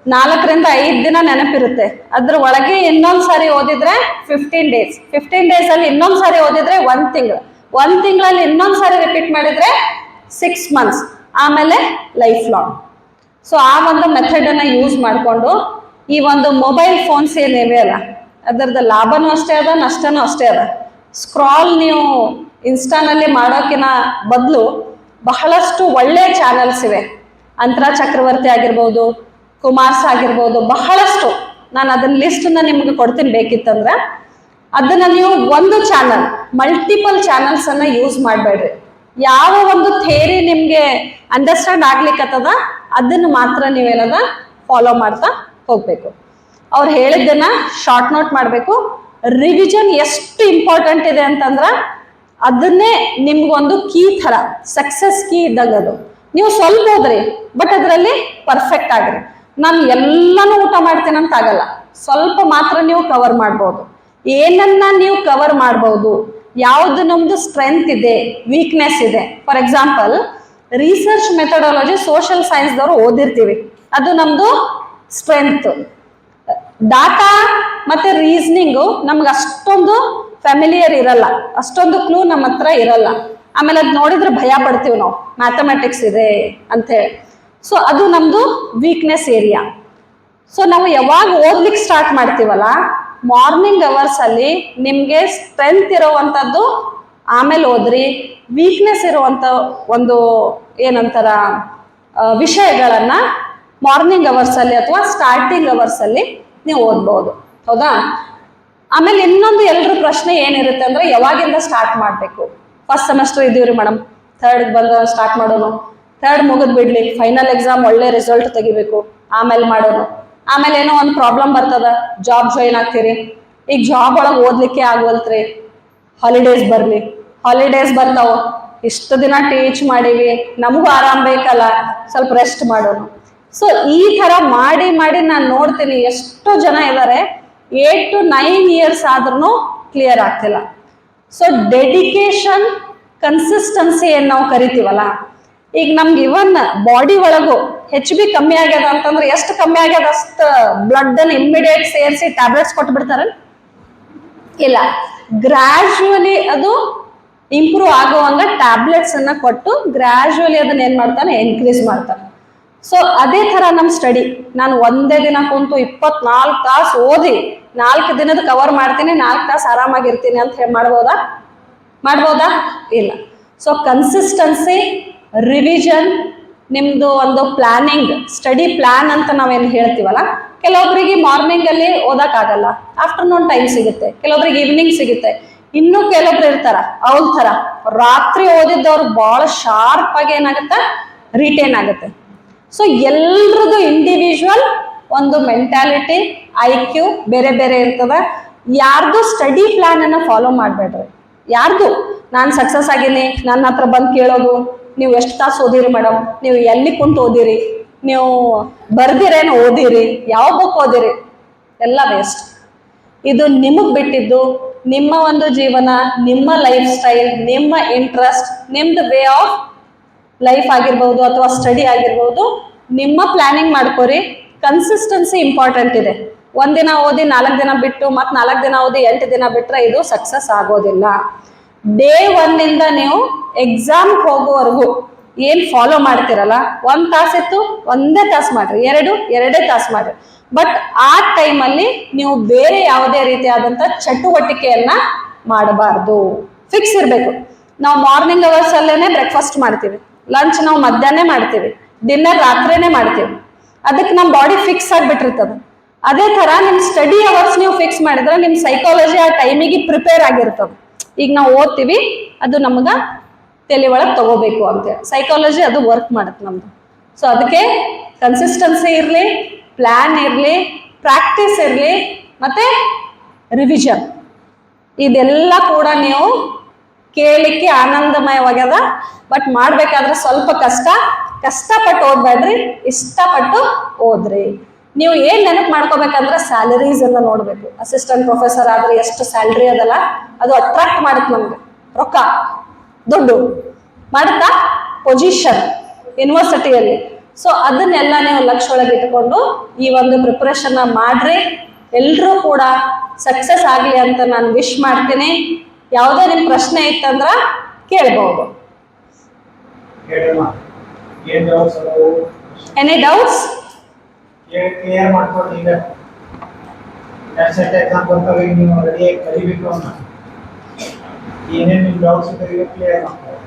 4ರಿಂದ 5 ದಿನ ನೆನಪಿರುತ್ತೆ. ಅದ್ರ ಒಳಗೆ ಇನ್ನೊಂದ್ ಸಾರಿ ಓದಿದ್ರೆ 15 ಡೇಸ್, 15 ಡೇಸ್ ಅಲ್ಲಿ ಇನ್ನೊಂದ್ ಸಾರಿ ಓದಿದ್ರೆ 1 ತಿಂಗಳು, 1 ತಿಂಗಳಲ್ಲಿ ಇನ್ನೊಂದ್ ಸಾರಿ ರಿಪೀಟ್ ಮಾಡಿದ್ರೆ 6 ಮಂತ್ಸ್, ಆಮೇಲೆ ಲೈಫ್ ಲಾಂಗ್. ಸೊ ಆ ಒಂದು ಮೆಥಡ್ ಅನ್ನ ಯೂಸ್ ಮಾಡಿಕೊಂಡು ಈ ಒಂದು ಮೊಬೈಲ್ ಫೋನ್ಸ್ ಏನಿವೆ ಅಲ್ಲ, ಅದರದ ಲಾಭನೂ ಅಷ್ಟೇ ಅದ, ನಷ್ಟನೂ ಅಷ್ಟೇ ಅದ. ಸ್ಕ್ರಾಲ್ ನೀವು ಇನ್ಸ್ಟಾನಲ್ಲಿ ಮಾಡೋಕಿನ ಬದಲು ಬಹಳಷ್ಟು ಒಳ್ಳೆ ಚಾನಲ್ಸ್ ಇವೆ. ಅಂತರಾ ಚಕ್ರವರ್ತಿ ಆಗಿರ್ಬೋದು, ಕುಮಾರ್ಸ್ ಆಗಿರ್ಬೋದು, ಬಹಳಷ್ಟು. ನಾನು ಅದನ್ನ ಲಿಸ್ಟನ್ನ ನಿಮ್ಗೆ ಕೊಡ್ತೀನಿ ಬೇಕಿತ್ತಂದ್ರೆ. ಅದನ್ನ ನೀವು ಒಂದು ಚಾನಲ್, ಮಲ್ಟಿಪಲ್ ಚಾನಲ್ಸ್ ಅನ್ನ ಯೂಸ್ ಮಾಡಬೇಡ್ರಿ. ಯಾವ ಒಂದು ಥೇರಿ ನಿಮ್ಗೆ ಅಂಡರ್ಸ್ಟ್ಯಾಂಡ್ ಆಗ್ಲಿಕ್ಕತ್ತದ ಅದನ್ನ ಮಾತ್ರ ನೀವೇನದ ಫಾಲೋ ಮಾಡ್ತಾ ಹೋಗ್ಬೇಕು. ಅವ್ರು ಹೇಳಿದ್ದನ್ನ ಶಾರ್ಟ್ ನೋಟ್ ಮಾಡಬೇಕು. ರಿವಿಷನ್ ಎಷ್ಟು ಇಂಪಾರ್ಟೆಂಟ್ ಇದೆ ಅಂತಂದ್ರ ಅದನ್ನೇ ನಿಮ್ಗೊಂದು ಕೀ ಥರ, ಸಕ್ಸಸ್ ಕೀ ಇದ್ದಾಗ ಅದು. ನೀವು ಸ್ವಲ್ಪ ಹೋದ್ರಿ, ಬಟ್ ಅದರಲ್ಲಿ ಪರ್ಫೆಕ್ಟ್ ಆಗ್ರಿ. ನಾನು ಎಲ್ಲಾನು ಊಟ ಮಾಡ್ತೀನಿ ಅಂತ ಆಗಲ್ಲ, ಸ್ವಲ್ಪ ಮಾತ್ರ ನೀವು ಕವರ್ ಮಾಡ್ಬೋದು. ಏನನ್ನ ನೀವು ಕವರ್ ಮಾಡ್ಬೋದು, ಯಾವ್ದು ನಮ್ದು ಸ್ಟ್ರೆಂತ್ ಇದೆ, ವೀಕ್ನೆಸ್ ಇದೆ. For example, research methodology social ಸೈನ್ಸ್ದವರು ಓದಿರ್ತೀವಿ, ಅದು ನಮ್ದು ಸ್ಟ್ರೆಂತ್. ಡಾಟಾ ಮತ್ತೆ ರೀಸನಿಂಗು ನಮ್ಗೆ ಅಷ್ಟೊಂದು ಫ್ಯಾಮಿಲಿಯರ್ ಇರಲ್ಲ, ಅಷ್ಟೊಂದು ಕ್ಲೂ ನಮ್ಮ ಹತ್ರ ಇರಲ್ಲ. ಆಮೇಲೆ ಅದು ನೋಡಿದ್ರೆ ಭಯ ಪಡ್ತೀವಿ ನಾವು, ಮ್ಯಾಥಮೆಟಿಕ್ಸ್ ಇದೆ ಅಂತೇಳಿ. ಸೊ ಅದು ನಮ್ದು ವೀಕ್ನೆಸ್ ಏರಿಯಾ. ಸೊ ನಾವು ಯಾವಾಗ ಓದ್ಲಿಕ್ಕೆ ಸ್ಟಾರ್ಟ್ ಮಾಡ್ತೀವಲ್ಲ, ಮಾರ್ನಿಂಗ್ ಅವರ್ಸ್ ಅಲ್ಲಿ ನಿಮ್ಗೆ ಸ್ಟ್ರೆಂತ್ ಇರೋವಂಥದ್ದು ಆಮೇಲೆ ಓದ್ರಿ, ವೀಕ್ನೆಸ್ ಇರುವಂತ ಒಂದು ಏನಂತಾರ ವಿಷಯಗಳನ್ನ ಮಾರ್ನಿಂಗ್ ಅವರ್ಸ್ ಅಲ್ಲಿ ಅಥವಾ ಸ್ಟಾರ್ಟಿಂಗ್ ಅವರ್ಸ್ ಅಲ್ಲಿ ನೀವು ಓದ್ಬೋದು. ಹೌದಾ? ಆಮೇಲೆ ಇನ್ನೊಂದು ಎಲ್ರ ಪ್ರಶ್ನೆ ಏನಿರುತ್ತೆ ಅಂದ್ರೆ ಯಾವಾಗಿಂದ ಸ್ಟಾರ್ಟ್ ಮಾಡಬೇಕು? ಫಸ್ಟ್ ಸೆಮೆಸ್ಟರ್ ಇದೀವ್ರಿ ಮೇಡಮ್, ಥರ್ಡ್ ಬಂದ ಸ್ಟಾರ್ಟ್ ಮಾಡೋನು, ಥರ್ಡ್ ಮುಗಿದ್ ಬಿಡ್ಲಿ, ಫೈನಲ್ ಎಕ್ಸಾಮ್ ಒಳ್ಳೆ ರಿಸಲ್ಟ್ ತೆಗಿಬೇಕು, ಆಮೇಲೆ ಮಾಡೋನು. ಆಮೇಲೆ ಏನೋ ಒಂದು ಪ್ರಾಬ್ಲಮ್ ಬರ್ತದ, ಜಾಬ್ ಜಾಯಿನ್ ಆಗ್ತೀರಿ, ಈಗ ಜಾಬ್ ಒಳಗೆ ಓದ್ಲಿಕ್ಕೆ ಆಗವಲ್ತ್ರಿ, ಹಾಲಿಡೇಸ್ ಬರ್ಲಿ, ಹಾಲಿಡೇಸ್ ಬರ್ತಾವ, ಇಷ್ಟು ದಿನ ಟೀಚ್ ಮಾಡೀವಿ, ನಮಗೂ ಆರಾಮ್ ಬೇಕಲ್ಲ, ಸ್ವಲ್ಪ ರೆಸ್ಟ್ ಮಾಡೋನು. ಸೊ ಈ ತರ ಮಾಡಿ ಮಾಡಿ ನಾನು ನೋಡ್ತೀನಿ ಎಷ್ಟೋ ಜನ ಇದ್ದಾರೆ 8 to 9 years ಆದ್ರೂ ಕ್ಲಿಯರ್ ಆಗ್ತಿಲ್ಲ. ಸೊ ಡೆಡಿಕೇಶನ್, ಕನ್ಸಿಸ್ಟೆನ್ಸಿ ಏನ್ ನಾವು ಕರಿತೀವಲ್ಲ, ಈಗ ನಮ್ಗೆ ಇವನ್ ಬಾಡಿ ಒಳಗು HB ಕಮ್ಮಿ ಆಗ್ಯದ ಅಂತಂದ್ರೆ ಎಷ್ಟು ಕಮ್ಮಿ ಆಗ್ಯದ ಅಷ್ಟು ಬ್ಲಡ್ ಅನ್ನು ಇಮ್ಮಿಡಿಯೇಟ್ ಸೇರಿಸಿ ಟ್ಯಾಬ್ಲೆಟ್ಸ್ ಕೊಟ್ಬಿಡ್ತಾರೆ? ಇಲ್ಲ, ಗ್ರಾಜುವಲಿ ಅದು ಇಂಪ್ರೂವ್ ಆಗುವಂಗ ಟ್ಯಾಬ್ಲೆಟ್ಸ್ ಅನ್ನ ಕೊಟ್ಟು ಗ್ರಾಜುವಲಿ ಅದನ್ನ ಏನ್ ಮಾಡ್ತಾನೆ, ಇನ್ಕ್ರೀಸ್ ಮಾಡ್ತಾನೆ. ಸೊ ಅದೇ ತರ ನಮ್ ಸ್ಟಡಿ, ನಾನು ಒಂದೇ ದಿನ ಕುಂತು 24 ತಾಸು ಓದಿ 4 ದಿನದ ಕವರ್ ಮಾಡ್ತೀನಿ, 4 ತಾಸು ಆರಾಮಾಗಿರ್ತೀನಿ ಅಂತ ಹೇಳಿ ಮಾಡ್ಬೋದಾ? ಇಲ್ಲ. ಸೊ ಕನ್ಸಿಸ್ಟೆನ್ಸಿ, ರಿವಿಷನ್, ನಿಮ್ದು ಒಂದು ಪ್ಲಾನಿಂಗ್, ಸ್ಟಡಿ ಪ್ಲಾನ್ ಅಂತ ನಾವೇನು ಹೇಳ್ತೀವಲ್ಲ, ಕೆಲವೊಬ್ಬರಿಗೆ ಮಾರ್ನಿಂಗ್ ಅಲ್ಲಿ ಓದಕ್ಕಾಗಲ್ಲ, ಆಫ್ಟರ್ನೂನ್ ಟೈಮ್ ಸಿಗುತ್ತೆ, ಕೆಲವೊಬ್ರಿಗೆ ಈವ್ನಿಂಗ್ ಸಿಗುತ್ತೆ, ಇನ್ನು ಕೆಲವೊಬ್ರು ಇರ್ತಾರ ಅವ್ರ ತರ ರಾತ್ರಿ ಓದಿದ್ದವ್ರು ಬಹಳ ಶಾರ್ಪ್ ಆಗಿ ಏನಾಗುತ್ತೆ, ರಿಟೇನ್ ಆಗುತ್ತೆ. ಸೊ ಎಲ್ರದ್ದು ಇಂಡಿವಿಜುವಲ್ ಒಂದು ಮೆಂಟಾಲಿಟಿ, IQ ಬೇರೆ ಬೇರೆ ಇರ್ತದ. ಯಾರ್ದು ಸ್ಟಡಿ ಪ್ಲಾನ್ ಅನ್ನ ಫಾಲೋ ಮಾಡ್ಬೇಡ್ರಿ. ಯಾರ್ದು ನಾನು ಸಕ್ಸಸ್ ಆಗೀನಿ ನನ್ನ ಹತ್ರ ಬಂದು ಕೇಳೋದು, ನೀವು ಎಷ್ಟು ತಾಸು ಓದಿರಿ ಮೇಡಮ್, ನೀವು ಎಲ್ಲಿ ಕುಂತು ಓದಿರಿ, ನೀವು ಬರ್ದಿರೇನು ಓದಿರಿ, ಯಾವ ಬುಕ್ ಓದಿರಿ, ಎಲ್ಲ ವೇಸ್ಟ್. ಇದು ನಿಮಗೆ ಬಿಟ್ಟಿದ್ದು, ನಿಮ್ಮ ಒಂದು ಜೀವನ, ನಿಮ್ಮ ಲೈಫ್ ಸ್ಟೈಲ್, ನಿಮ್ಮ ಇಂಟ್ರೆಸ್ಟ್, ನಿಮ್ದು ವೇ ಆಫ್ ಲೈಫ್ ಆಗಿರ್ಬೋದು ಅಥವಾ ಸ್ಟಡಿ ಆಗಿರ್ಬೋದು, ನಿಮ್ಮ ಪ್ಲಾನಿಂಗ್ ಮಾಡ್ಕೋರಿ. ಕನ್ಸಿಸ್ಟೆನ್ಸಿ ಇಂಪಾರ್ಟೆಂಟ್ ಇದೆ. ಒಂದಿನ ಓದಿ 4 ದಿನ ಬಿಟ್ಟು ಮತ್ತೆ 4 ದಿನ ಓದಿ 8 ದಿನ ಬಿಟ್ರೆ ಇದು ಸಕ್ಸಸ್ ಆಗೋದಿಲ್ಲ. ಡೇ 1 ಇಂದ ನೀವು ಎಕ್ಸಾಮ್ ಹೋಗುವವರೆಗೂ ಏನ್ ಫಾಲೋ ಮಾಡ್ತಿರಲ್ಲ, 1 ತಾಸಿತ್ತು ಒಂದೇ ತಾಸು ಮಾಡ್ರಿ, 2 ತಾಸು ಮಾಡ್ರಿ. ಬಟ್ ಆ ಟೈಮಲ್ಲಿ ನೀವು ಬೇರೆ ಯಾವುದೇ ರೀತಿಯಾದಂಥ ಚಟುವಟಿಕೆಯನ್ನ ಮಾಡಬಾರ್ದು. ಫಿಕ್ಸ್ ಇರಬೇಕು. ನಾವು ಮಾರ್ನಿಂಗ್ ಅವರ್ಸ್ ಅಲ್ಲೇನೆ ಬ್ರೇಕ್ಫಾಸ್ಟ್ ಮಾಡ್ತೀವಿ, ಲಂಚ್ ನಾವು ಮಧ್ಯಾಹ್ನ ಮಾಡ್ತೀವಿ, ಡಿನ್ನರ್ ರಾತ್ರಿನೇ ಮಾಡ್ತೀವಿ. ಅದಕ್ಕೆ ನಮ್ಮ ಬಾಡಿ ಫಿಕ್ಸ್ ಆಗಿಬಿಟ್ಟಿರ್ತದೆ. ಅದೇ ತರ ನಿಮ್ ಸ್ಟಡಿ ಅವರ್ಸ್ ನೀವು ಫಿಕ್ಸ್ ಮಾಡಿದ್ರೆ ನಿಮ್ ಸೈಕಾಲಜಿ ಆ ಟೈಮಿಗೆ ಪ್ರಿಪೇರ್ ಆಗಿರ್ತದೆ. ಈಗ ನಾವು ಓದ್ತೀವಿ, ಅದು ನಮ್ಗ ತಲೆ ಒಳಗೆ ತಗೋಬೇಕು ಅಂತೇಳಿ ಸೈಕಾಲಜಿ ಅದು ವರ್ಕ್ ಮಾಡುತ್ತೆ ನಮ್ದು. ಸೊ ಅದಕ್ಕೆ ಕನ್ಸಿಸ್ಟೆನ್ಸಿ ಇರಲಿ, ಪ್ಲಾನ್ ಇರಲಿ, ಪ್ರಾಕ್ಟೀಸ್ ಇರಲಿ, ಮತ್ತೆ ರಿವಿಷನ್, ಇದೆಲ್ಲ ಕೂಡ ನೀವು ಕೇಳಲಿಕ್ಕೆ ಆನಂದಮಯವಾಗ್ಯದ. ಬಟ್ ಮಾಡ್ಬೇಕಾದ್ರೆ ಸ್ವಲ್ಪ ಕಷ್ಟಪಟ್ಟು ಓದ್ಬೇಡ್ರಿ, ಇಷ್ಟಪಟ್ಟು ಓದ್ರಿ. ನೀವು ಏನ್ ನೆನಪು ಮಾಡ್ಕೋಬೇಕಂದ್ರೆ ಸ್ಯಾಲರೀಸ್ ಎಲ್ಲ ನೋಡ್ಬೇಕು. ಅಸಿಸ್ಟೆಂಟ್ ಪ್ರೊಫೆಸರ್ ಆದ್ರೆ ಎಷ್ಟು ಸ್ಯಾಲ್ರಿ ಅದಲ್ಲ, ಅದು ಅಟ್ರಾಕ್ಟ್ ಮಾಡುತ್ತೆ ನಮ್ಗೆ, ರೊಕ್ಕ ದುಡ್ಡು ಮಾಡುತ್ತಾ, ಪೊಸಿಷನ್ ಯೂನಿವರ್ಸಿಟಿಯಲ್ಲಿ. ಸೊ ಅದನ್ನೆಲ್ಲ ನೀವು ಲಕ್ಷ ಒಳಗೆ ಇಟ್ಕೊಂಡು ಈ ಒಂದು ಪ್ರಿಪರೇಷನ್ ಮಾಡ್ರಿ. ಎಲ್ರೂ ಕೂಡ ಸಕ್ಸಸ್ ಆಗ್ಲಿ ಅಂತ ನಾನು ವಿಶ್ ಮಾಡ್ತೀನಿ. ಯಾವುದೇ ನಿಮ್ ಪ್ರಶ್ನೆ ಇತ್ತಂದ್ರ ಕೇಳ್ಬಹುದು. Any doubts? ಕ್ಲಿಯರ್ ಮಾಡ್ಕೊಂಡು ಈಗ ಸೆಟ್ ಎಕ್ಸಾಮ್ ಬರ್ತಾವೆ, ನೀವು ರೆಡಿ ಕಲಿಬೇಕು ಅಂತ ಏನೇನು ಡೌಟ್ಸ್ ಇದ್ರೆ ಕ್ಲಿಯರ್ ಮಾಡ್ತಾರೆ.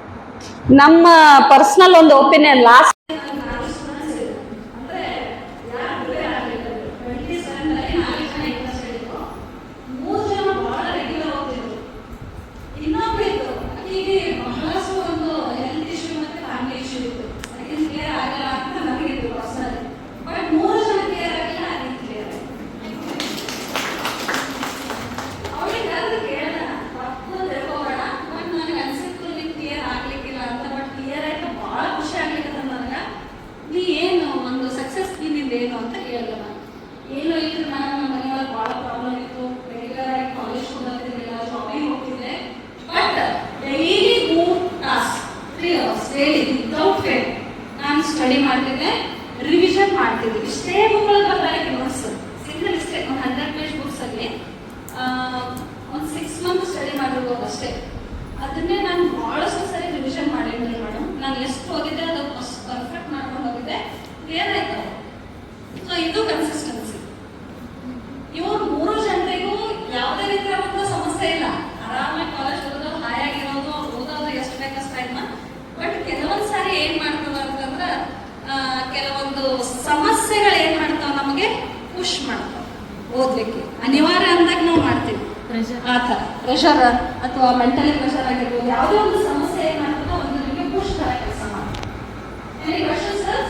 ನಮ್ಮ ಪರ್ಸನಲ್ ಒಂದು ಒಪಿನಿಯನ್, ಲಾಸ್ಟ್ ಅಷ್ಟೇ. ಅದನ್ನೇ ನಾನು ಬಹಳಷ್ಟು ಸರಿ ರಿವಿಷನ್ ಮಾಡಿದ್ದೀನಿ ಮೇಡಮ್. ನಾನು ಎಷ್ಟು ಹೋಗಿದ್ದೆ ಅದು ಪರ್ಫೆಕ್ಟ್ ಮಾಡ್ಕೊಂಡು ಹೋಗಿದ್ದೆ, ಕ್ಲಿಯರ್ ಆಯ್ತು. ಸೊ ಇದು ಕನ್ಸಿಸ್ಟೆನ್ಸಿ. ಇವ್ರು 3 ಜನರಿಗೂ ಯಾವುದೇ ರೀತಿಯಾದಂಥ ಸಮಸ್ಯೆ ಇಲ್ಲ, ಆರಾಮಾಗಿ ಕಾಲೇಜ್ ಓದೋದು, ಹಾಯಾಗಿರೋದು, ಓದೋದು ಎಷ್ಟು ಬೇಕಷ್ಟು ಟೈಮ್. ಬಟ್ ಕೆಲವೊಂದು ಸಾರಿ ಏನ್ ಮಾಡ್ತದ ಅಂತಂದ್ರೆ ಕೆಲವೊಂದು ಸಮಸ್ಯೆಗಳು ಏನ್ ಮಾಡ್ತಾವ, ನಮಗೆ ಪುಷ್ ಮಾಡ್ತಾವ ಓದ್ಲಿಕ್ಕೆ. ಅನಿವಾರ್ಯ ಅಂದಾಗ ನಾವು ಮಾಡ್ತೀವಿ ಆ ಥರ ಪ್ರೆಷರ್ ಅಥವಾ ಮೆಂಟಲಿ ಪ್ರೆಷರ್ ಆಗಿರ್ಬೋದು, ಯಾವುದೇ ಒಂದು ಸಮಸ್ಯೆ ಏನ್ ಮಾಡ್ತದೋ ಒಂದು ನಿಮಗೆ ಪುಷ್ ತರ ಕೆಲಸ ಮಾಡ್ತಾರೆ. Any questions sir?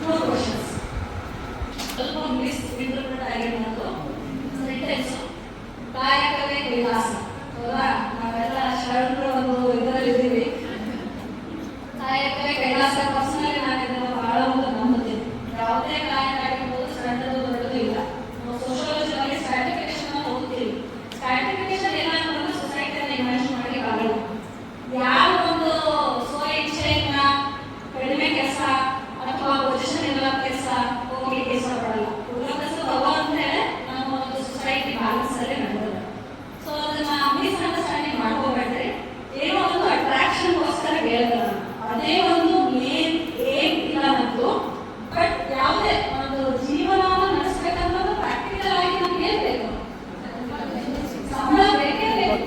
No questions. ಸ್ವಲ್ಪ ಇಂಗ್ಲಿಷ್ ಇಂಟರ್ಪ್ರಿಟ್ ಆಗಿರೋದು ಸೆಂಟೆನ್ಸ್ ಕಾಯಕವೇ ಕೈಲಾಸ. ಹೌದಾ? ನಾವೆಲ್ಲ ಶರಣರು ಒಂದು ಇದರಲ್ಲಿ ಇದ್ದೀವಿ. ಕಾಯಕವೇ ಕೈಲಾಸ. ಪರ್ಸನಲಿ ನಾನು ಇದನ್ನು ಬಹಳ ಒಂದು ನಂಬುತ್ತೀನಿ. ಯಾವುದೇ ಕಾಯಕ ಆಗಿರ್ಬೋದು ಸಣ್ಣದು ದೊಡ್ಡದು ಇಲ್ಲ. ನಾವು ಸೋಷಿಯಾಲಜಿ ಅಲ್ಲಿ ಸ್ಟ್ರಾಟಿಫಿಕೇಶನ್ ಓದ್ತೀವಿ. ಸ್ಟ್ರಾಟಿಫಿಕೇಶನ್ ಏನಾಗ್ತಂದ್ರೆ ಸೊಸೈಟಿಯನ್ನು ಇಮ್ಯಾಜಿನ್ ಮಾಡಿ ಆಗಲ್ಲ. ಯಾವ ಒಂದು ಸ್ವ ಇಚ್ಛೆಯಿಂದ ಕಡಿಮೆ ಕೆಲಸ ಅಥವಾ ಪೊಸಿಷನ್ ಇರುವ ಕೆಲಸ ಹೋಗ್ಲಿಕ್ಕೆ ಇಷ್ಟಪಡಲ್ಲ. ಕೆಲಸ ತಗೋಂತೆ ನಮ್ಮ ಒಂದು ಸೊಸೈಟಿ ಬ್ಯಾಲೆನ್ಸ್ ಅಲ್ಲಿ ನಡೆದಿದೆ. ಸೊ ಅದನ್ನ ಮಿಸ್ಅಂಡರ್ಸ್ಟ್ಯಾಂಡಿಂಗ್ ಮಾಡ್ಕೋಬೇಡ್ರಿ. ಏನೋ ಒಂದು ಅಟ್ರಾಕ್ಷನ್ಗೋಸ್ಕರ ಹೇಳ್ತಾರೆ, ಅದೇ ಒಂದು ಮೇನ್ ಏಮ್ ಇಲ್ಲ ನಮ್ದು. ಬಟ್ ಯಾವುದೇ ಒಂದು ಜೀವನವನ್ನು ನಡೆಸಬೇಕಂತಂದ್ರೆ ಪ್ರಾಕ್ಟಿಕಲ್ ಆಗಿ ನಮ್ಗೆ ಏನ್ ಬೇಕು? ಸಂಬಳ ಬೇಕೇ ಬೇಕು.